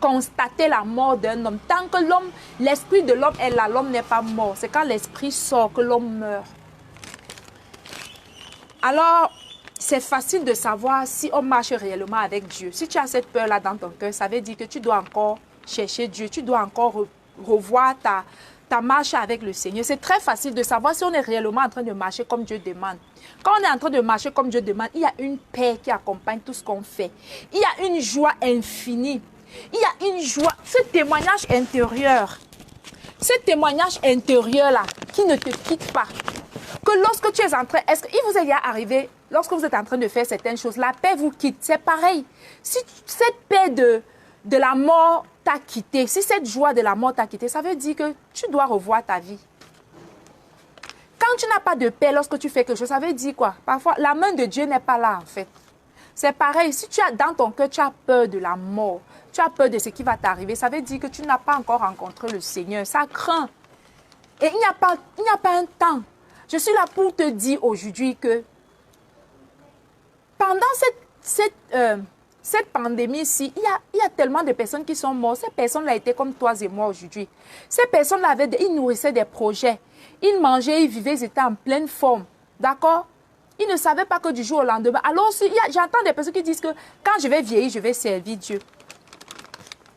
constater la mort d'un homme. Tant que l'esprit de l'homme est là, l'homme n'est pas mort. C'est quand l'esprit sort que l'homme meurt. Alors, c'est facile de savoir si on marche réellement avec Dieu. Si tu as cette peur-là dans ton cœur, ça veut dire que tu dois encore chercher Dieu. Tu dois encore revoir ta marche avec le Seigneur. C'est très facile de savoir si on est réellement en train de marcher comme Dieu demande. Quand on est en train de marcher comme Dieu demande, il y a une paix qui accompagne tout ce qu'on fait. Il y a une joie infinie. Il y a une joie, ce témoignage intérieur-là qui ne te quitte pas. Que lorsque tu es en train, est-ce qu'il vous est arrivé, lorsque vous êtes en train de faire certaines choses, la paix vous quitte, c'est pareil. Si cette paix de la mort t'a quitté, si cette joie de la mort t'a quitté, ça veut dire que tu dois revoir ta vie. Quand tu n'as pas de paix lorsque tu fais quelque chose, ça veut dire quoi? Parfois, la main de Dieu n'est pas là en fait. C'est pareil, si tu as dans ton cœur, tu as peur de la mort, tu as peur de ce qui va t'arriver, ça veut dire que tu n'as pas encore rencontré le Seigneur. Ça craint. Et il n'y a pas un temps. Je suis là pour te dire aujourd'hui que pendant cette pandémie-ci, il y a tellement de personnes qui sont mortes. Ces personnes-là étaient comme toi et moi aujourd'hui. Ces personnes-là, ils nourrissaient des projets. Ils mangeaient, ils vivaient, ils étaient en pleine forme. D'accord? Ils ne savaient pas que du jour au lendemain. Alors, j'entends des personnes qui disent que quand je vais vieillir, je vais servir Dieu.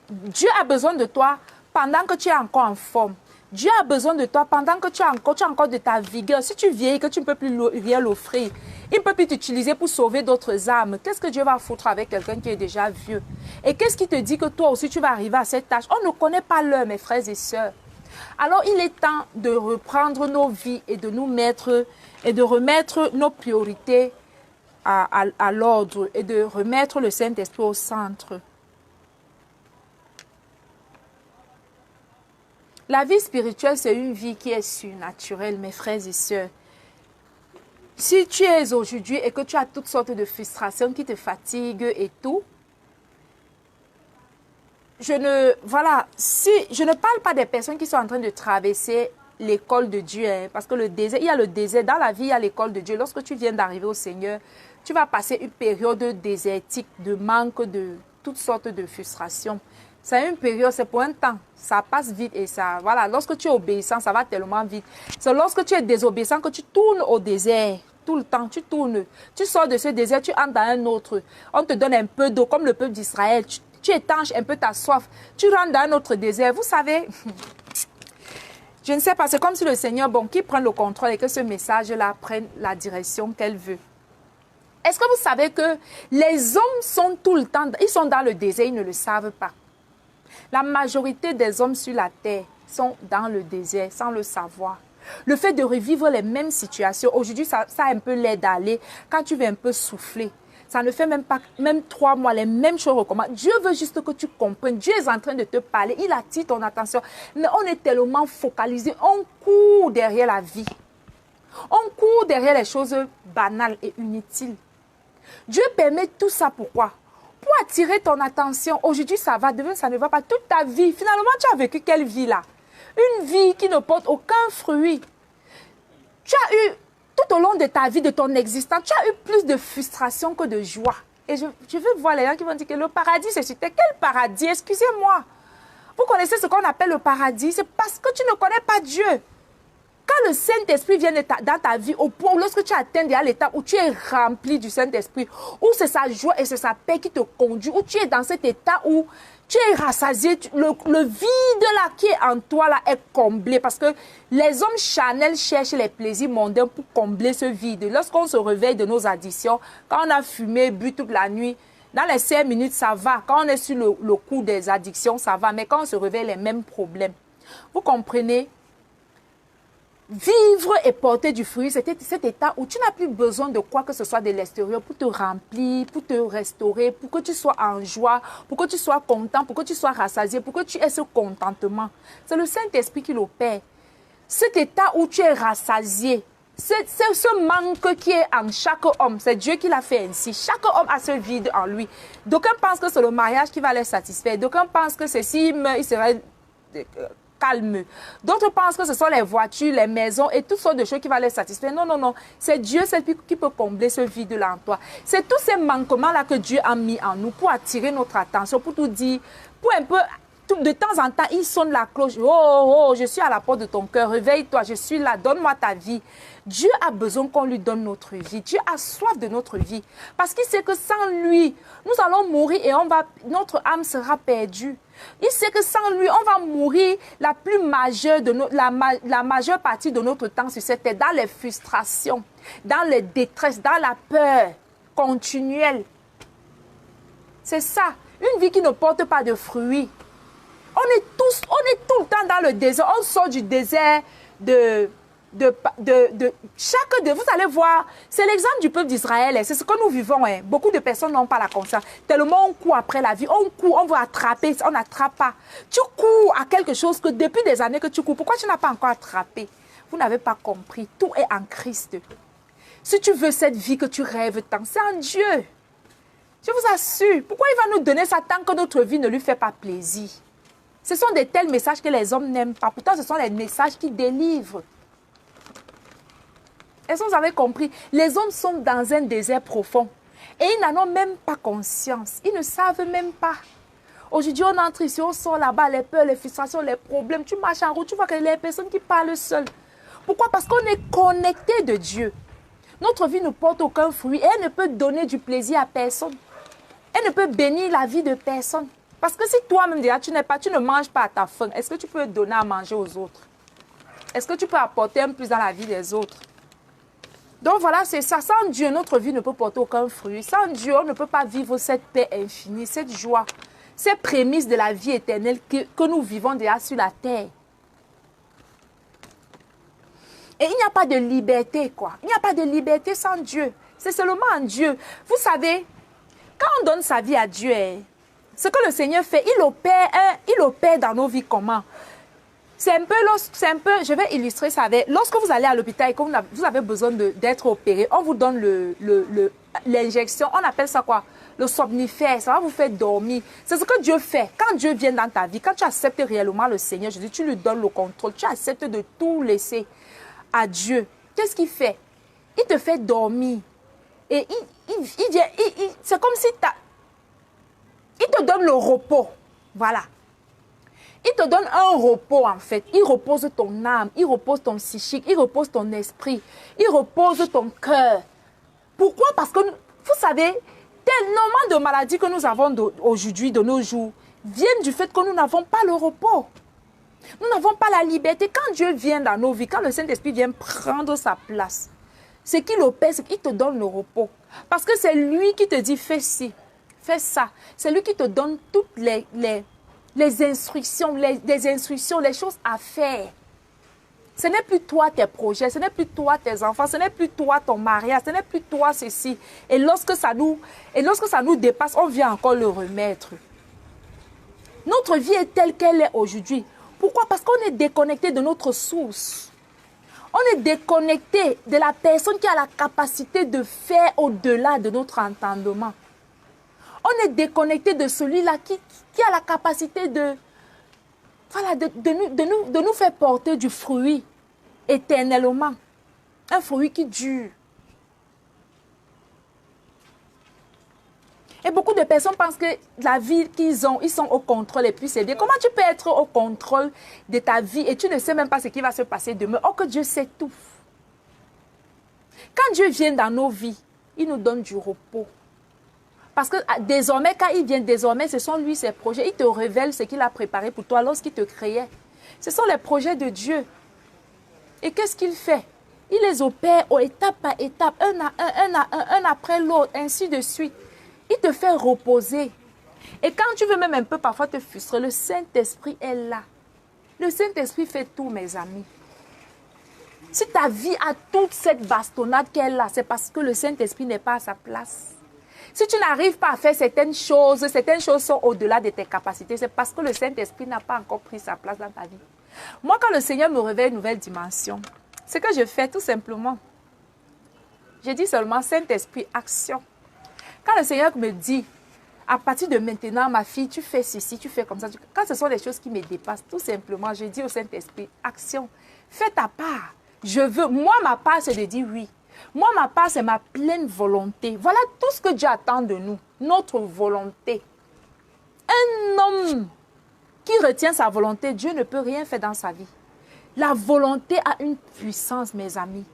Dieu a besoin de toi pendant que tu es encore en forme. Dieu a besoin de toi pendant que tu as encore de ta vigueur. Si tu vieillis, que tu ne peux plus rien l'offrir, il ne peut plus t'utiliser pour sauver d'autres âmes. Qu'est-ce que Dieu va foutre avec quelqu'un qui est déjà vieux? Et qu'est-ce qui te dit que toi aussi tu vas arriver à cette tâche? On ne connaît pas l'heure, mes frères et sœurs. Alors il est temps de reprendre nos vies et de nous mettre et de remettre nos priorités à l'ordre et de remettre le Saint-Esprit au centre. La vie spirituelle, c'est une vie qui est surnaturelle, mes frères et sœurs. Si tu es aujourd'hui et que tu as toutes sortes de frustrations qui te fatiguent et tout, je ne parle pas des personnes qui sont en train de traverser l'école de Dieu, hein, parce que le désert, il y a le désert, dans la vie, il y a l'école de Dieu. Lorsque tu viens d'arriver au Seigneur, tu vas passer une période désertique, de manque, de toutes sortes de frustrations. C'est une période, c'est pour un temps. Ça passe vite et ça, voilà. Lorsque tu es obéissant, ça va tellement vite. C'est lorsque tu es désobéissant que tu tournes au désert. Tout le temps, tu tournes. Tu sors de ce désert, tu entres dans un autre. On te donne un peu d'eau, comme le peuple d'Israël. Tu étanches un peu ta soif. Tu rentres dans un autre désert. Vous savez, je ne sais pas, c'est comme si le Seigneur, qui prend le contrôle et que ce message-là prenne la direction qu'elle veut. Est-ce que vous savez que les hommes sont tout le temps, ils sont dans le désert, ils ne le savent pas. La majorité des hommes sur la terre sont dans le désert sans le savoir. Le fait de revivre les mêmes situations, aujourd'hui, ça a un peu l'air d'aller quand tu veux un peu souffler. Ça ne fait même pas, même 3 mois, les mêmes choses recommencent. Dieu veut juste que tu comprennes. Dieu est en train de te parler. Il attire ton attention. Mais on est tellement focalisé. On court derrière la vie. On court derrière les choses banales et inutiles. Dieu permet tout ça pourquoi? Pour attirer ton attention. Aujourd'hui, ça va, demain, ça ne va pas. Toute ta vie, finalement, tu as vécu quelle vie là? Une vie qui ne porte aucun fruit. Tu as eu, tout au long de ta vie, de ton existence, tu as eu plus de frustration que de joie. Et je veux voir les gens qui vont dire que le paradis, c'est sur terre. Quel paradis? Excusez-moi. Vous connaissez ce qu'on appelle le paradis? C'est parce que tu ne connais pas Dieu. Quand le Saint-Esprit vient dans ta vie, au point où lorsque tu atteins déjà l'étape où tu es rempli du Saint-Esprit, où c'est sa joie et c'est sa paix qui te conduit, où tu es dans cet état où tu es rassasié, le vide là qui est en toi là est comblé. Parce que les hommes charnels cherchent les plaisirs mondains pour combler ce vide. Lorsqu'on se réveille de nos addictions, quand on a fumé, bu toute la nuit, dans les 5 minutes, ça va. Quand on est sur le coup des addictions, ça va. Mais quand on se réveille, les mêmes problèmes. Vous comprenez? Vivre et porter du fruit, c'est cet état où tu n'as plus besoin de quoi que ce soit de l'extérieur pour te remplir, pour te restaurer, pour que tu sois en joie, pour que tu sois content, pour que tu sois rassasié, pour que tu aies ce contentement. C'est le Saint-Esprit qui l'opère. Cet état où tu es rassasié, c'est ce manque qui est en chaque homme. C'est Dieu qui l'a fait ainsi. Chaque homme a ce vide en lui. D'aucuns pensent que c'est le mariage qui va les satisfaire. D'aucuns pensent que c'est s'il meurt, il serait calme. D'autres pensent que ce sont les voitures, les maisons et toutes sortes de choses qui vont les satisfaire. Non, non, non. C'est Dieu qui peut combler ce vide-là en toi. C'est tous ces manquements-là que Dieu a mis en nous pour attirer notre attention, pour tout dire, pour un peu... De temps en temps, il sonne la cloche. Oh, oh, je suis à la porte de ton cœur. Réveille-toi, je suis là. Donne-moi ta vie. Dieu a besoin qu'on lui donne notre vie. Dieu a soif de notre vie. Parce qu'il sait que sans lui, nous allons mourir et notre âme sera perdue. Il sait que sans lui, on va mourir la plus majeure la majeure partie de notre temps sur cette terre, dans les frustrations, dans les détresses, dans la peur continuelle. C'est ça. Une vie qui ne porte pas de fruits. On est tout le temps dans le désert. On sort du désert vous allez voir, c'est l'exemple du peuple d'Israël. C'est ce que nous vivons. Beaucoup de personnes n'ont pas la conscience. Tellement on court après la vie. On court, on veut attraper, on n'attrape pas. Tu cours à quelque chose que depuis des années que tu cours. Pourquoi tu n'as pas encore attrapé? Vous n'avez pas compris. Tout est en Christ. Si tu veux cette vie que tu rêves tant, c'est en Dieu. Je vous assure. Pourquoi il va nous donner ça tant que notre vie ne lui fait pas plaisir? Ce sont de tels messages que les hommes n'aiment pas. Pourtant, ce sont les messages qui délivrent. Est-ce que vous avez compris? Les hommes sont dans un désert profond. Et ils n'en ont même pas conscience. Ils ne savent même pas. Aujourd'hui, on entre ici, on sort là-bas, les peurs, les frustrations, les problèmes. Tu marches en route, tu vois que les personnes qui parlent seules. Pourquoi? Parce qu'on est connecté de Dieu. Notre vie ne porte aucun fruit. Et elle ne peut donner du plaisir à personne. Elle ne peut bénir la vie de personne. Parce que si toi-même déjà tu ne manges pas à ta faim, est-ce que tu peux donner à manger aux autres? Est-ce que tu peux apporter un plus dans la vie des autres? Donc voilà, c'est ça. Sans Dieu, notre vie ne peut porter aucun fruit. Sans Dieu, on ne peut pas vivre cette paix infinie, cette joie, ces prémices de la vie éternelle que nous vivons déjà sur la terre. Et il n'y a pas de liberté, quoi. Il n'y a pas de liberté sans Dieu. C'est seulement en Dieu. Vous savez, quand on donne sa vie à Dieu, ce que le Seigneur fait, il opère dans nos vies comment? C'est un peu, je vais illustrer ça avec, lorsque vous allez à l'hôpital et que vous avez besoin d'être opéré, on vous donne l'injection, on appelle ça quoi? Le somnifère, ça va vous faire dormir. C'est ce que Dieu fait. Quand Dieu vient dans ta vie, quand tu acceptes réellement le Seigneur, je dis, tu lui donnes le contrôle, tu acceptes de tout laisser à Dieu. Qu'est-ce qu'il fait? Il te fait dormir. Et c'est comme si il te donne le repos. Voilà. Il te donne un repos en fait. Il repose ton âme, il repose ton psychique, il repose ton esprit, il repose ton cœur. Pourquoi? Parce que, vous savez, tellement de maladies que nous avons aujourd'hui, de nos jours, viennent du fait que nous n'avons pas le repos. Nous n'avons pas la liberté. Quand Dieu vient dans nos vies, quand le Saint-Esprit vient prendre sa place, ce qu'il opère, c'est qu'il te donne le repos. Parce que c'est lui qui te dit, fais ci. Fais ça. C'est lui qui te donne toutes les instructions, les choses à faire. Ce n'est plus toi tes projets, ce n'est plus toi tes enfants, ce n'est plus toi ton mariage, ce n'est plus toi ceci. Et lorsque ça nous dépasse, on vient encore le remettre. Notre vie est telle qu'elle est aujourd'hui. Pourquoi? Parce qu'on est déconnecté de notre source. On est déconnecté de la personne qui a la capacité de faire au-delà de notre entendement. On est déconnecté de celui-là qui a la capacité de nous faire porter du fruit éternellement. Un fruit qui dure. Et beaucoup de personnes pensent que la vie qu'ils ont, ils sont au contrôle et puis c'est bien. Comment tu peux être au contrôle de ta vie et tu ne sais même pas ce qui va se passer demain? Oh, que Dieu sait tout. Quand Dieu vient dans nos vies, il nous donne du repos. Parce que désormais, quand il vient, désormais, ce sont lui ses projets. Il te révèle ce qu'il a préparé pour toi lorsqu'il te créait. Ce sont les projets de Dieu. Et qu'est-ce qu'il fait? Il les opère étape par étape, un après l'autre, ainsi de suite. Il te fait reposer. Et quand tu veux même un peu parfois te frustrer, le Saint-Esprit est là. Le Saint-Esprit fait tout, mes amis. Si ta vie a toute cette bastonnade qu'elle a, c'est parce que le Saint-Esprit n'est pas à sa place. Si tu n'arrives pas à faire certaines choses sont au-delà de tes capacités, c'est parce que le Saint-Esprit n'a pas encore pris sa place dans ta vie. Moi, quand le Seigneur me révèle une nouvelle dimension, ce que je fais tout simplement, je dis seulement Saint-Esprit, action. Quand le Seigneur me dit, à partir de maintenant, ma fille, tu fais ceci, tu fais comme ça. Quand ce sont des choses qui me dépassent, tout simplement, je dis au Saint-Esprit, action, fais ta part. Je veux, moi, ma part, c'est de dire oui. Moi, ma part, c'est ma pleine volonté. Voilà tout ce que Dieu attend de nous, notre volonté. Un homme qui retient sa volonté, Dieu ne peut rien faire dans sa vie. La volonté a une puissance, mes amis.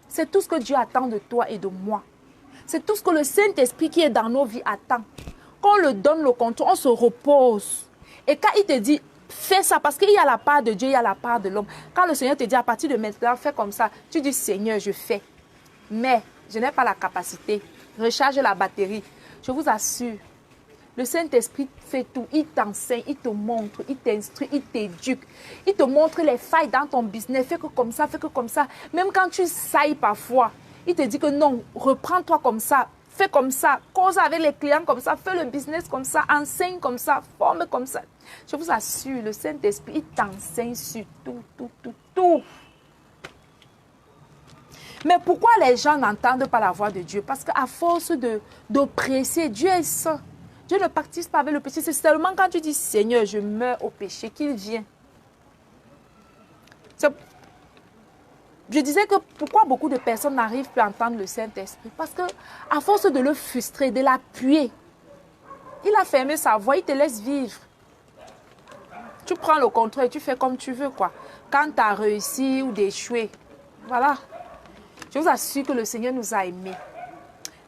C'est tout ce que Dieu attend de toi et de moi. C'est tout ce que le Saint-Esprit qui est dans nos vies attend. Quand on le donne le contrôle, on se repose. Et quand il te dit, fais ça, parce qu'il y a la part de Dieu, il y a la part de l'homme. Quand le Seigneur te dit, à partir de maintenant, fais comme ça, tu dis, Seigneur, je fais. Mais je n'ai pas la capacité. Recharge la batterie. Je vous assure, le Saint-Esprit fait tout. Il t'enseigne, il te montre, il t'instruit, il t'éduque. Il te montre les failles dans ton business. Fais que comme ça, fais que comme ça. Même quand tu sailles parfois, il te dit que non, reprends-toi comme ça, fais comme ça, cause avec les clients comme ça, fais le business comme ça, enseigne comme ça, forme comme ça. Je vous assure, le Saint-Esprit, il t'enseigne sur tout. Mais pourquoi les gens n'entendent pas la voix de Dieu? Parce qu'à force d'oppresser, Dieu est saint. Dieu ne participe pas avec le péché. C'est seulement quand tu dis, Seigneur, je meurs au péché, qu'il vient. Je disais que pourquoi beaucoup de personnes n'arrivent plus à entendre le Saint-Esprit? Parce qu'à force de le frustrer, de l'appuyer, il a fermé sa voix, il te laisse vivre. Tu prends le contrôle et tu fais comme tu veux, quoi. Quand tu as réussi ou d'échouer, voilà. Je vous assure que le Seigneur nous a aimés.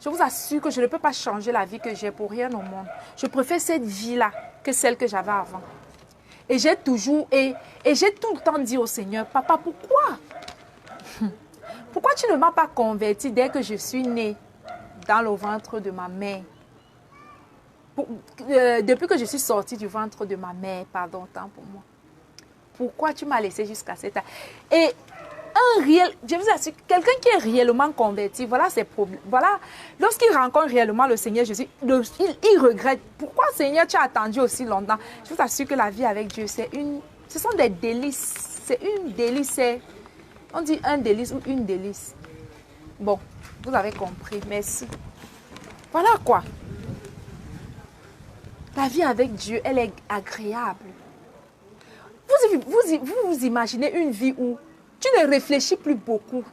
Je vous assure que je ne peux pas changer la vie que j'ai pour rien au monde. Je préfère cette vie-là que celle que j'avais avant. Et j'ai toujours, et j'ai tout le temps dit au Seigneur, Papa, pourquoi? Pourquoi tu ne m'as pas converti dès que je suis née dans le ventre de ma mère? Depuis que je suis sortie du ventre de ma mère, pardon, tant pour moi. Pourquoi tu m'as laissé jusqu'à cet âge? Et je vous assure, quelqu'un qui est réellement converti, voilà ses problèmes. Voilà, lorsqu'il rencontre réellement le Seigneur Jésus, il regrette. Pourquoi, Seigneur, tu as attendu aussi longtemps? Je vous assure que la vie avec Dieu, ce sont des délices. C'est une délice. On dit un délice ou une délice. Bon, vous avez compris. Merci. Voilà quoi. La vie avec Dieu, elle est agréable. Vous imaginez une vie où tu ne réfléchis plus beaucoup.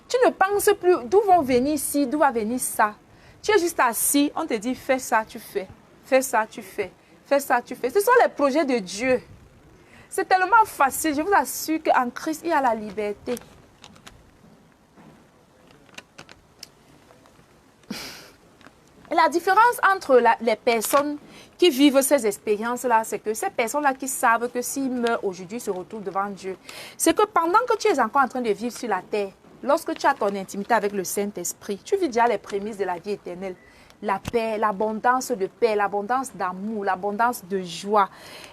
Tu ne penses plus d'où vont venir ci, d'où va venir ça. Tu es juste assis, on te dit fais ça, tu fais. Fais ça, tu fais. Fais ça, tu fais. Ce sont les projets de Dieu. C'est tellement facile. Je vous assure qu'en Christ, il y a la liberté. Et la différence entre les personnes qui vivent ces expériences-là, c'est que ces personnes-là qui savent que s'ils meurent aujourd'hui, ils se retrouvent devant Dieu. C'est que pendant que tu es encore en train de vivre sur la terre, lorsque tu as ton intimité avec le Saint-Esprit, tu vis déjà les prémices de la vie éternelle. la paix, l'abondance de paix, l'abondance d'amour, l'abondance de joie,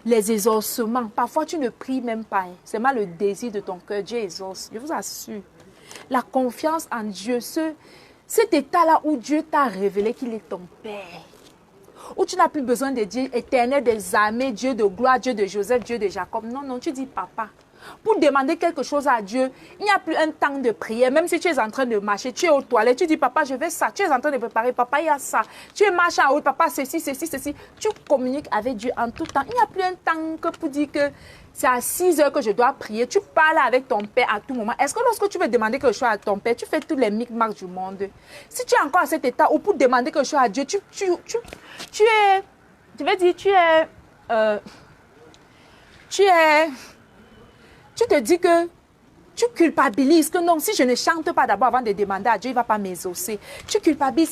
les exaucements. Parfois, tu ne pries même pas. C'est mal le désir de ton cœur. Dieu exauce. Je vous assure. La confiance en Dieu, cet état-là où Dieu t'a révélé qu'il est ton Père. Où tu n'as plus besoin de dire éternel des armées, Dieu de gloire, Dieu de Joseph, Dieu de Jacob. Non, non, tu dis papa. Pour demander quelque chose à Dieu, il n'y a plus un temps de prière. Même si tu es en train de marcher, tu es aux toilettes, tu dis papa, je veux ça. Tu es en train de préparer, papa, il y a ça. Tu es marchant en haut, papa, ceci, ceci, ceci. Tu communiques avec Dieu en tout temps. Il n'y a plus un temps que pour dire que c'est à 6 heures que je dois prier. Tu parles avec ton Père à tout moment. Est-ce que lorsque tu veux demander quelque chose à ton Père, tu fais tous les micmacs du monde? Si tu es encore à cet état où pour demander quelque chose à Dieu, tu es, je vais dire, tu te dis que tu culpabilises, que non, si je ne chante pas d'abord avant de demander à Dieu, il ne va pas m'exaucer. Tu culpabilises,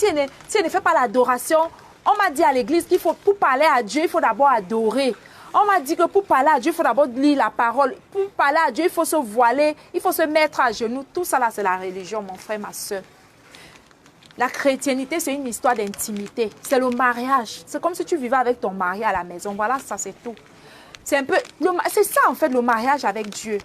si elle ne fait pas l'adoration, on m'a dit à l'église qu'il faut, pour parler à Dieu, il faut d'abord adorer. On m'a dit que pour parler à Dieu, il faut d'abord lire la parole. Pour parler à Dieu, il faut se voiler, il faut se mettre à genoux. Tout ça là, c'est la religion, mon frère, ma soeur. La chrétienté, c'est une histoire d'intimité. C'est le mariage. C'est comme si tu vivais avec ton mari à la maison. Voilà, ça c'est tout. C'est ça en fait le mariage avec Dieu.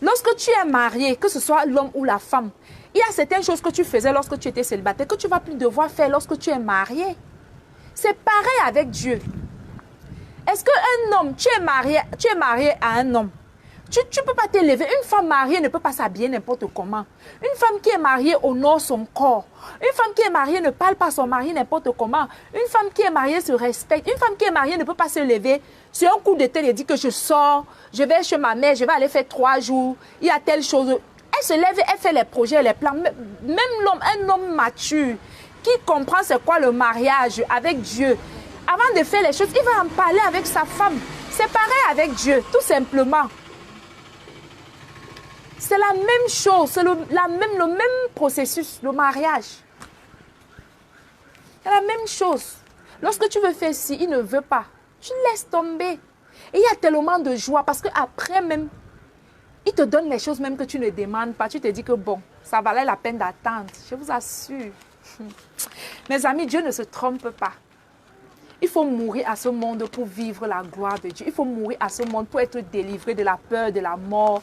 Lorsque tu es marié, que ce soit l'homme ou la femme, il y a certaines choses que tu faisais lorsque tu étais célibataire que tu ne vas plus devoir faire lorsque tu es marié. C'est pareil avec Dieu. Est-ce qu'un homme, tu es marié à un homme, tu ne peux pas t'élever. Une femme mariée ne peut pas s'habiller n'importe comment. Une femme qui est mariée honore son corps. Une femme qui est mariée ne parle pas à son mari n'importe comment. Une femme qui est mariée se respecte. Une femme qui est mariée ne peut pas se lever sur un coup de tête et dire que je sors, je vais chez ma mère, je vais aller faire 3 jours, il y a telle chose. Elle se lève, elle fait les projets, les plans. Même l'homme, un homme mature qui comprend c'est quoi le mariage avec Dieu, avant de faire les choses, il va en parler avec sa femme. C'est pareil avec Dieu, tout simplement. C'est la même chose, c'est le même processus, le mariage. C'est la même chose. Lorsque tu veux faire ci, il ne veut pas. Tu laisses tomber. Et il y a tellement de joie parce qu'après même, il te donne les choses même que tu ne demandes pas. Tu te dis que bon, ça valait la peine d'attendre. Je vous assure. Mes amis, Dieu ne se trompe pas. Il faut mourir à ce monde pour vivre la gloire de Dieu. Il faut mourir à ce monde pour être délivré de la peur, de la mort,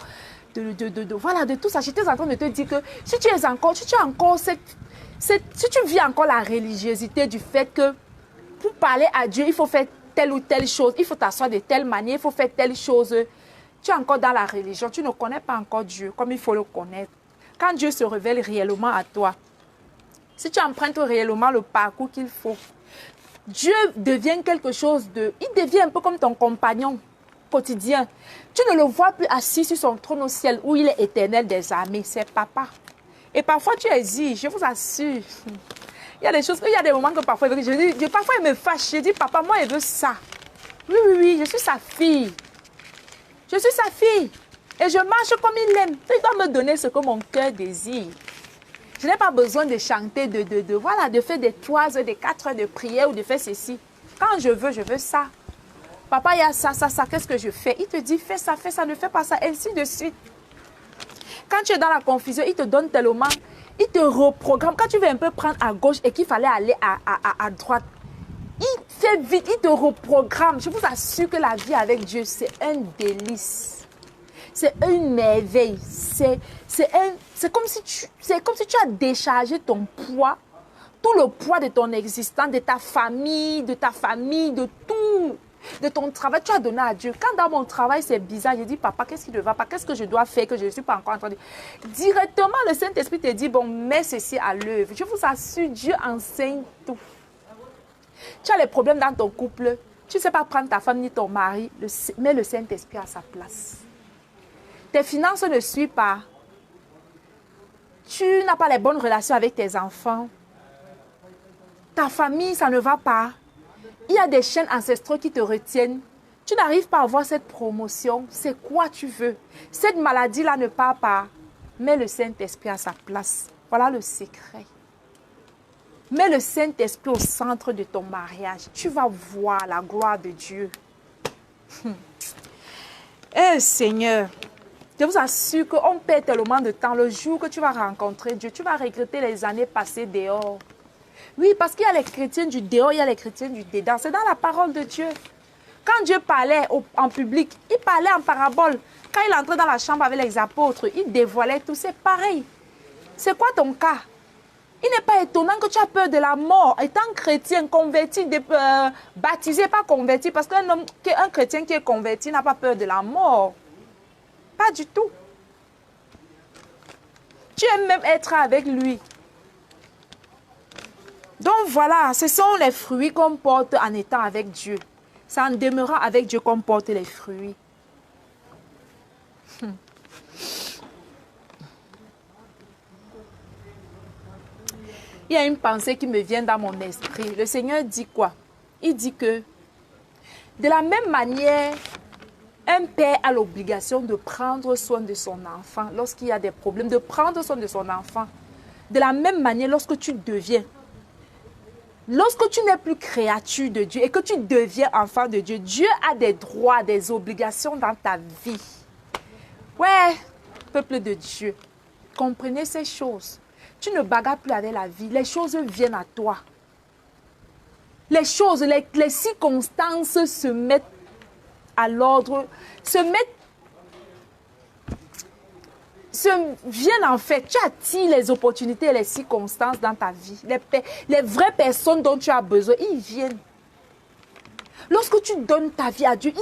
voilà, de tout ça. J'étais en train de te dire que si tu vis encore la religiosité du fait que pour parler à Dieu, il faut faire telle ou telle chose, il faut t'asseoir de telle manière, il faut faire telle chose. Tu es encore dans la religion, tu ne connais pas encore Dieu comme il faut le connaître. Quand Dieu se révèle réellement à toi, si tu empruntes réellement le parcours qu'il faut, Dieu devient quelque chose il devient un peu comme ton compagnon quotidien. Tu ne le vois plus assis sur son trône au ciel où il est éternel des armées, c'est papa. Et parfois tu exiges, je vous assure. Il y a des choses, il y a des moments que parfois parfois il me fâche, je dis papa, moi je veux ça. Oui, oui, oui, je suis sa fille. Je suis sa fille. Et je marche comme il aime. Il doit me donner ce que mon cœur désire. Je n'ai pas besoin de chanter, de faire des 3 heures, des 4 heures de prière ou de faire ceci. Quand je veux ça. Papa, il y a ça, qu'est-ce que je fais? Il te dit, fais ça, ne fais pas ça, ainsi de suite. Quand tu es dans la confusion, il te donne tellement, il te reprogramme. Quand tu veux un peu prendre à gauche et qu'il fallait aller à droite, il fait vite, il te reprogramme. Je vous assure que la vie avec Dieu, c'est un délice. C'est une merveille. C'est comme si tu as déchargé ton poids, tout le poids de ton existence, de ta famille, de tout, de ton travail. Tu as donné à Dieu. Quand dans mon travail, c'est bizarre, je dis, papa, qu'est-ce qui ne va pas? Qu'est-ce que je dois faire que je ne suis pas encore en train de... Directement, le Saint-Esprit te dit, bon, mets ceci à l'œuvre. Je vous assure, Dieu enseigne tout. Tu as les problèmes dans ton couple. Tu ne sais pas prendre ta femme ni ton mari. Mets le Saint-Esprit à sa place. Tes finances ne suivent pas. Tu n'as pas les bonnes relations avec tes enfants. Ta famille, ça ne va pas. Il y a des chaînes ancestraux qui te retiennent. Tu n'arrives pas à avoir cette promotion. C'est quoi tu veux? Cette maladie-là ne part pas. Mets le Saint-Esprit à sa place. Voilà le secret. Mets le Saint-Esprit au centre de ton mariage. Tu vas voir la gloire de Dieu. Eh Seigneur, je vous assure qu'on perd tellement de temps. Le jour que tu vas rencontrer Dieu, tu vas regretter les années passées dehors. Oui, parce qu'il y a les chrétiens du dehors, il y a les chrétiens du dedans. C'est dans la parole de Dieu. Quand Dieu parlait en public, il parlait en parabole. Quand il entrait dans la chambre avec les apôtres, il dévoilait tout. C'est pareil. C'est quoi ton cas? Il n'est pas étonnant que tu as peur de la mort. Étant chrétien, converti, baptisé, pas converti, parce qu'un chrétien qui est converti n'a pas peur de la mort. Pas du tout. Tu aimes même être avec lui. Donc voilà, ce sont les fruits qu'on porte en étant avec Dieu. C'est en demeurant avec Dieu qu'on porte les fruits. Il y a une pensée qui me vient dans mon esprit. Le Seigneur dit quoi? Il dit que de la même manière, un père a l'obligation de prendre soin de son enfant lorsqu'il y a des problèmes, de prendre soin de son enfant. De la même manière, lorsque tu n'es plus créature de Dieu et que tu deviens enfant de Dieu, Dieu a des droits, des obligations dans ta vie. Ouais, peuple de Dieu, comprenez ces choses. Tu ne bagarres plus avec la vie. Les choses viennent à toi. Les choses, les circonstances se mettent à l'ordre, viennent en fait. Tu attires les opportunités et les circonstances dans ta vie. Les vraies personnes dont tu as besoin, ils viennent. Lorsque tu donnes ta vie à Dieu,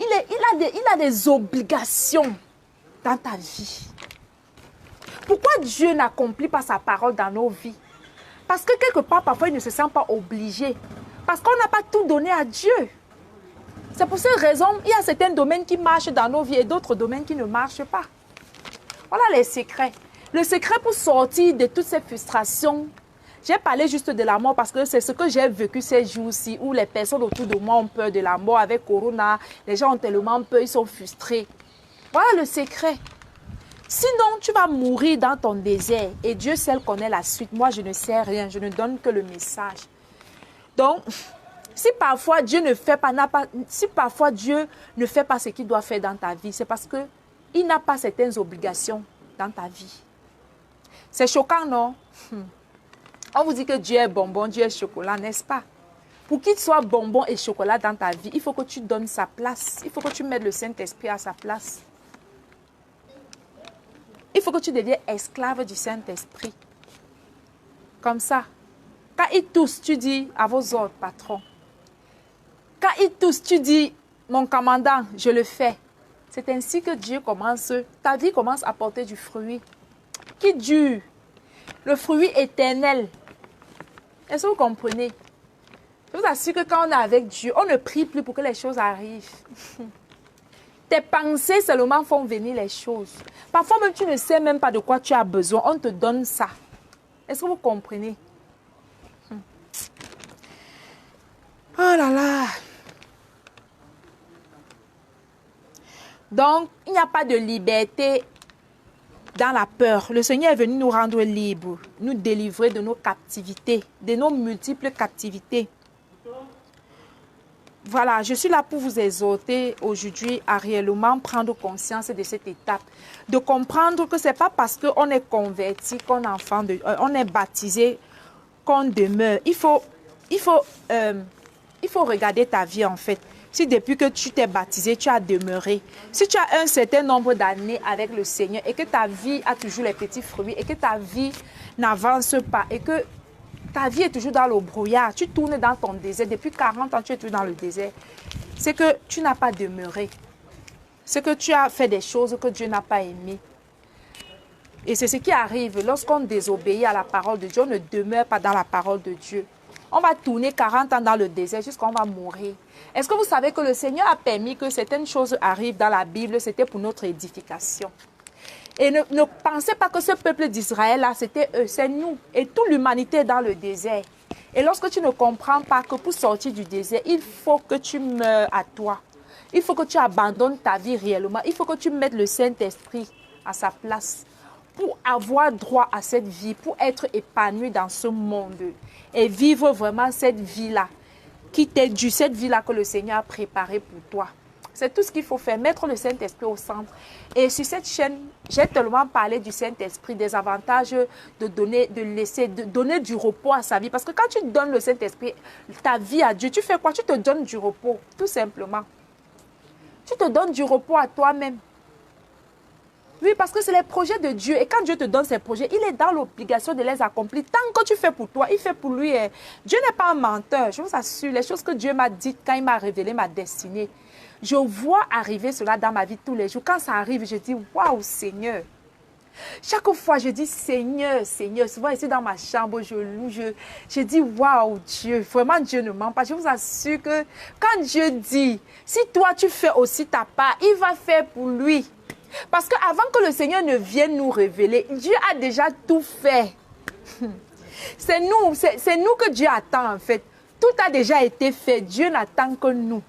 il a des obligations dans ta vie. Pourquoi Dieu n'accomplit pas sa parole dans nos vies? Parce que quelque part, parfois, il ne se sent pas obligé. Parce qu'on n'a pas tout donné à Dieu. C'est pour cette raison, il y a certains domaines qui marchent dans nos vies et d'autres domaines qui ne marchent pas. Voilà les secrets. Le secret pour sortir de toutes ces frustrations, j'ai parlé juste de la mort parce que c'est ce que j'ai vécu ces jours-ci où les personnes autour de moi ont peur de la mort avec Corona. Les gens ont tellement peur, ils sont frustrés. Voilà le secret. Sinon, tu vas mourir dans ton désert et Dieu seul connaît la suite. Moi, je ne sais rien, je ne donne que le message. Donc, si parfois Dieu ne fait pas ce qu'il doit faire dans ta vie, c'est parce qu'il n'a pas certaines obligations dans ta vie. C'est choquant, non? On vous dit que Dieu est bonbon, Dieu est chocolat, n'est-ce pas? Pour qu'il soit bonbon et chocolat dans ta vie, il faut que tu donnes sa place. Il faut que tu mettes le Saint-Esprit à sa place. Il faut que tu deviennes esclave du Saint-Esprit. Comme ça. Quand il tousse, tu dis à vos ordres, patron. Quand il tousse, tu dis, mon commandant, je le fais. C'est ainsi que Dieu commence, ta vie commence à porter du fruit qui dure. Le fruit éternel. Est-ce que vous comprenez? Je vous assure que quand on est avec Dieu, on ne prie plus pour que les choses arrivent. Tes pensées seulement font venir les choses. Parfois même, tu ne sais même pas de quoi tu as besoin. On te donne ça. Est-ce que vous comprenez? Oh là là. Donc, il n'y a pas de liberté dans la peur. Le Seigneur est venu nous rendre libres, nous délivrer de nos captivités, de nos multiples captivités. Voilà, je suis là pour vous exhorter aujourd'hui à réellement prendre conscience de cette étape. De comprendre que ce n'est pas parce qu'on est converti, on est baptisé, qu'on demeure. Il faut regarder ta vie en fait. Si depuis que tu t'es baptisé, tu as demeuré. Si tu as un certain nombre d'années avec le Seigneur et que ta vie a toujours les petits fruits et que ta vie n'avance pas et que ta vie est toujours dans le brouillard, tu tournes dans ton désert. Depuis 40 ans, tu es toujours dans le désert. C'est que tu n'as pas demeuré. C'est que tu as fait des choses que Dieu n'a pas aimées. Et c'est ce qui arrive lorsqu'on désobéit à la parole de Dieu. On ne demeure pas dans la parole de Dieu. On va tourner 40 ans dans le désert jusqu'à ce qu'on va mourir. Est-ce que vous savez que le Seigneur a permis que certaines choses arrivent dans la Bible? C'était pour notre édification. Et ne pensez pas que ce peuple d'Israël-là, c'était eux, c'est nous. Et toute l'humanité est dans le désert. Et lorsque tu ne comprends pas que pour sortir du désert, il faut que tu meurs à toi. Il faut que tu abandonnes ta vie réellement. Il faut que tu mettes le Saint-Esprit à sa place pour avoir droit à cette vie, pour être épanoui dans ce monde et vivre vraiment cette vie-là qui t'est due, cette vie-là que le Seigneur a préparée pour toi. C'est tout ce qu'il faut faire, mettre le Saint-Esprit au centre. Et sur cette chaîne, j'ai tellement parlé du Saint-Esprit, des avantages de donner, de donner du repos à sa vie. Parce que quand tu donnes le Saint-Esprit, ta vie à Dieu, tu fais quoi? Tu te donnes du repos, tout simplement. Tu te donnes du repos à toi-même. Oui, parce que c'est les projets de Dieu. Et quand Dieu te donne ses projets, il est dans l'obligation de les accomplir. Tant que tu fais pour toi, il fait pour lui. Dieu n'est pas un menteur. Je vous assure, les choses que Dieu m'a dites quand il m'a révélé ma destinée, je vois arriver cela dans ma vie tous les jours. Quand ça arrive, je dis, waouh, Seigneur. Chaque fois, je dis, Seigneur, Seigneur. Souvent, ici dans ma chambre, je loue, je dis, waouh, Dieu. Vraiment, Dieu ne ment pas. Je vous assure que quand Dieu dit, si toi, tu fais aussi ta part, il va faire pour lui. Parce qu'avant que le Seigneur ne vienne nous révéler, Dieu a déjà tout fait. C'est nous que Dieu attend en fait. Tout a déjà été fait. Dieu n'attend que nous.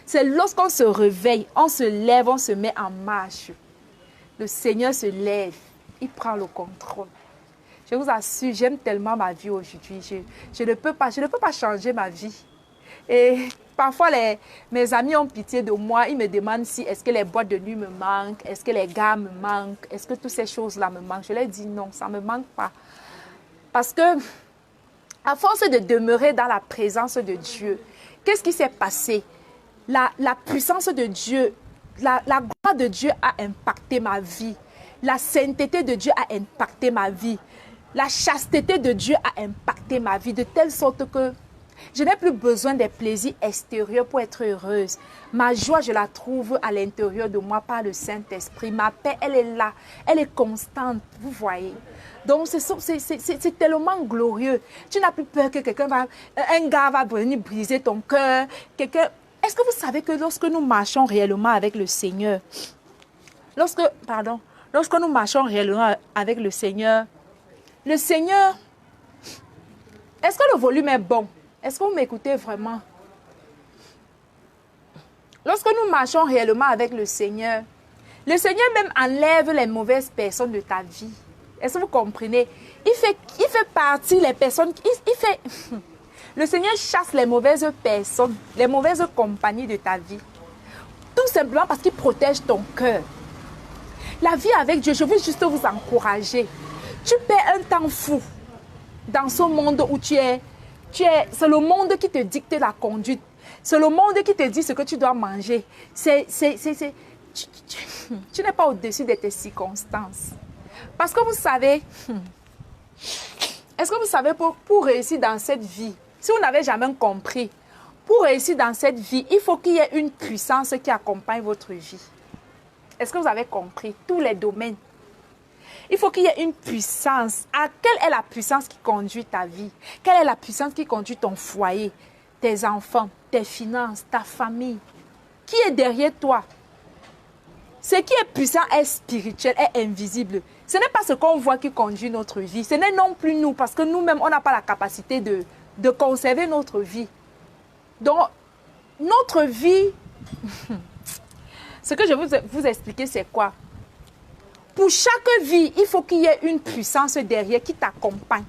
C'est lorsqu'on se réveille, on se lève, on se met en marche. Le Seigneur se lève. Il prend le contrôle. Je vous assure, j'aime tellement ma vie aujourd'hui. Je ne peux pas changer ma vie. Et parfois, mes amis ont pitié de moi. Ils me demandent si est-ce que les boîtes de nuit me manquent, est-ce que les gars me manquent, est-ce que toutes ces choses-là me manquent. Je leur dis non, ça ne me manque pas. Parce que, à force de demeurer dans la présence de Dieu, qu'est-ce qui s'est passé? La puissance de Dieu, la gloire de Dieu a impacté ma vie. La sainteté de Dieu a impacté ma vie. La chasteté de Dieu a impacté ma vie de telle sorte que je n'ai plus besoin des plaisirs extérieurs pour être heureuse. Ma joie, je la trouve à l'intérieur de moi par le Saint-Esprit. Ma paix, elle est là. Elle est constante, vous voyez. Donc, c'est tellement glorieux. Tu n'as plus peur que un gars va venir briser ton cœur. Est-ce que vous savez que lorsque nous marchons réellement avec le Seigneur, lorsque nous marchons réellement avec le Seigneur, est-ce que le volume est bon? Est-ce que vous m'écoutez vraiment? Lorsque nous marchons réellement avec le Seigneur même enlève les mauvaises personnes de ta vie. Est-ce que vous comprenez? Il fait partie les personnes... Le Seigneur chasse les mauvaises personnes, les mauvaises compagnies de ta vie. Tout simplement parce qu'il protège ton cœur. La vie avec Dieu, je veux juste vous encourager. Tu perds un temps fou dans ce monde où c'est le monde qui te dicte la conduite. C'est le monde qui te dit ce que tu dois manger. Tu n'es pas au-dessus de tes circonstances. Parce que vous savez, est-ce que vous savez, pour réussir dans cette vie, si vous n'avez jamais compris, pour réussir dans cette vie, il faut qu'il y ait une puissance qui accompagne votre vie. Est-ce que vous avez compris? Tous les domaines. Il faut qu'il y ait une puissance. Quelle est la puissance qui conduit ta vie? Quelle est la puissance qui conduit ton foyer, tes enfants, tes finances, ta famille? Qui est derrière toi? Ce qui est puissant est spirituel, est invisible. Ce n'est pas ce qu'on voit qui conduit notre vie. Ce n'est non plus nous, parce que nous-mêmes, on n'a pas la capacité de conserver notre vie. Donc, notre vie, ce que je vais vous expliquer, c'est quoi? Pour chaque vie, il faut qu'il y ait une puissance derrière qui t'accompagne.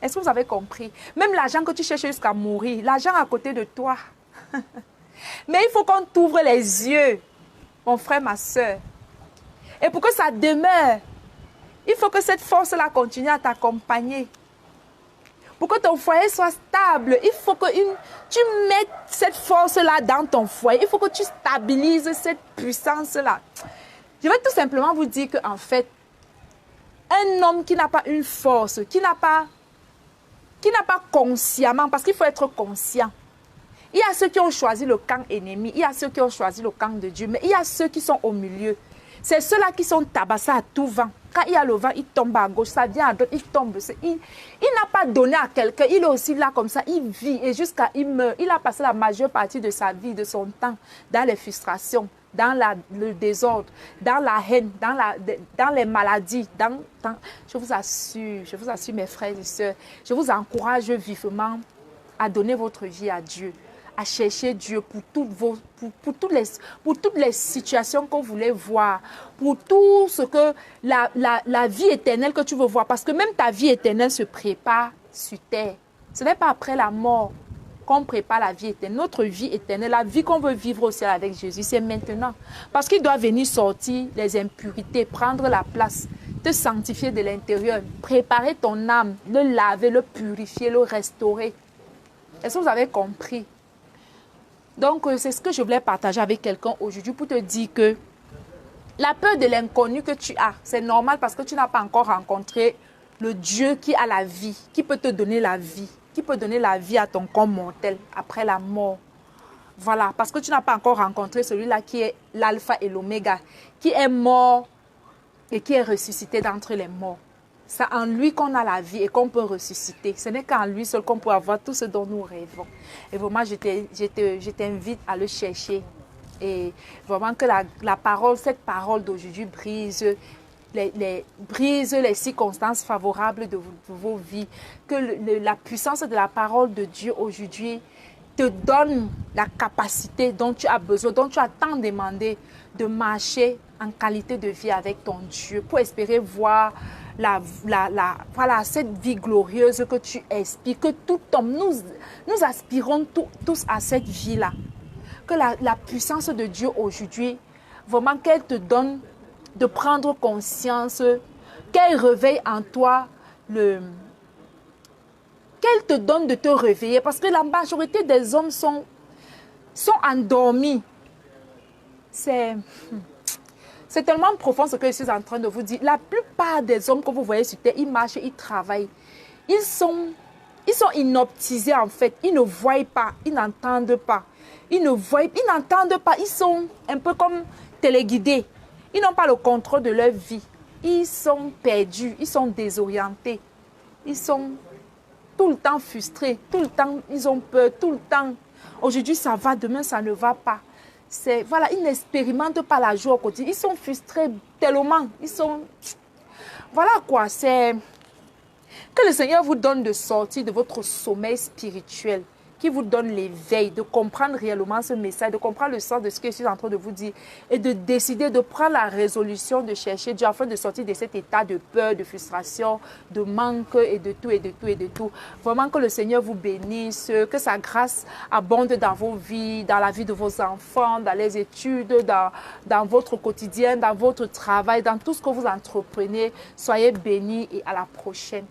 Est-ce que vous avez compris? Même l'argent que tu cherches jusqu'à mourir, l'argent à côté de toi. Mais il faut qu'on t'ouvre les yeux, mon frère, ma soeur. Et pour que ça demeure, il faut que cette force-là continue à t'accompagner. Pour que ton foyer soit stable, il faut que tu mettes cette force-là dans ton foyer. Il faut que tu stabilises cette puissance-là. Je vais tout simplement vous dire qu'en fait, un homme qui n'a pas une force, qui n'a pas consciemment, parce qu'il faut être conscient. Il y a ceux qui ont choisi le camp ennemi, il y a ceux qui ont choisi le camp de Dieu, mais il y a ceux qui sont au milieu. C'est ceux-là qui sont tabassés à tout vent. Quand il y a le vent, il tombe à gauche, ça vient à droite, il tombe. Il n'a pas donné à quelqu'un, il est aussi là comme ça, il vit et jusqu'à il meurt. Il a passé la majeure partie de sa vie, de son temps, dans les frustrations, dans le désordre, dans la haine, dans les maladies. Je vous assure mes frères et sœurs, je vous encourage vivement à donner votre vie à Dieu, à chercher Dieu pour toutes les situations que vous voulez voir, pour tout ce que la vie éternelle que tu veux voir. Parce que même ta vie éternelle se prépare sur terre. Ce n'est pas après la mort qu'on prépare la vie éternelle. Notre vie éternelle, la vie qu'on veut vivre au ciel avec Jésus, c'est maintenant. Parce qu'il doit venir sortir les impurités, prendre la place, te sanctifier de l'intérieur, préparer ton âme, le laver, le purifier, le restaurer. Est-ce que vous avez compris? Donc, c'est ce que je voulais partager avec quelqu'un aujourd'hui pour te dire que la peur de l'inconnu que tu as, c'est normal parce que tu n'as pas encore rencontré le Dieu qui a la vie, qui peut te donner la vie, qui peut donner la vie à ton corps mortel après la mort. Voilà, parce que tu n'as pas encore rencontré celui-là qui est l'alpha et l'oméga, qui est mort et qui est ressuscité d'entre les morts. C'est en lui qu'on a la vie et qu'on peut ressusciter. Ce n'est qu'en lui seul qu'on peut avoir tout ce dont nous rêvons. Et vraiment, je t'invite à le chercher. Et vraiment que la parole, cette parole d'aujourd'hui brise les circonstances favorables de vos vies. Que la puissance de la parole de Dieu aujourd'hui te donne la capacité dont tu as besoin, dont tu as tant demandé de marcher en qualité de vie avec ton Dieu pour espérer voir voilà, cette vie glorieuse que tu aspires, que tout homme, nous aspirons tous à cette vie-là. Que la puissance de Dieu aujourd'hui, vraiment qu'elle te donne de prendre conscience, qu'elle réveille en toi qu'elle te donne de te réveiller. Parce que la majorité des hommes sont endormis. C'est tellement profond ce que je suis en train de vous dire. La plupart des hommes que vous voyez sur terre, ils marchent, ils travaillent. Ils sont inoptisés en fait. Ils ne voient pas, ils n'entendent pas. Ils n'entendent pas. Ils sont un peu comme téléguidés. Ils n'ont pas le contrôle de leur vie. Ils sont perdus, ils sont désorientés. Ils sont tout le temps frustrés, tout le temps, ils ont peur, tout le temps. Aujourd'hui, ça va, demain, ça ne va pas. Voilà, ils n'expérimentent pas la joie au quotidien. Ils sont frustrés tellement. Voilà quoi, c'est... Que le Seigneur vous donne de sortir de votre sommeil spirituel, qui vous donne l'éveil, de comprendre réellement ce message, de comprendre le sens de ce que je suis en train de vous dire et de décider de prendre la résolution de chercher Dieu afin de sortir de cet état de peur, de frustration, de manque et de tout, et de tout, et de tout. Vraiment que le Seigneur vous bénisse, que sa grâce abonde dans vos vies, dans la vie de vos enfants, dans les études, dans votre quotidien, dans votre travail, dans tout ce que vous entreprenez. Soyez bénis et à la prochaine.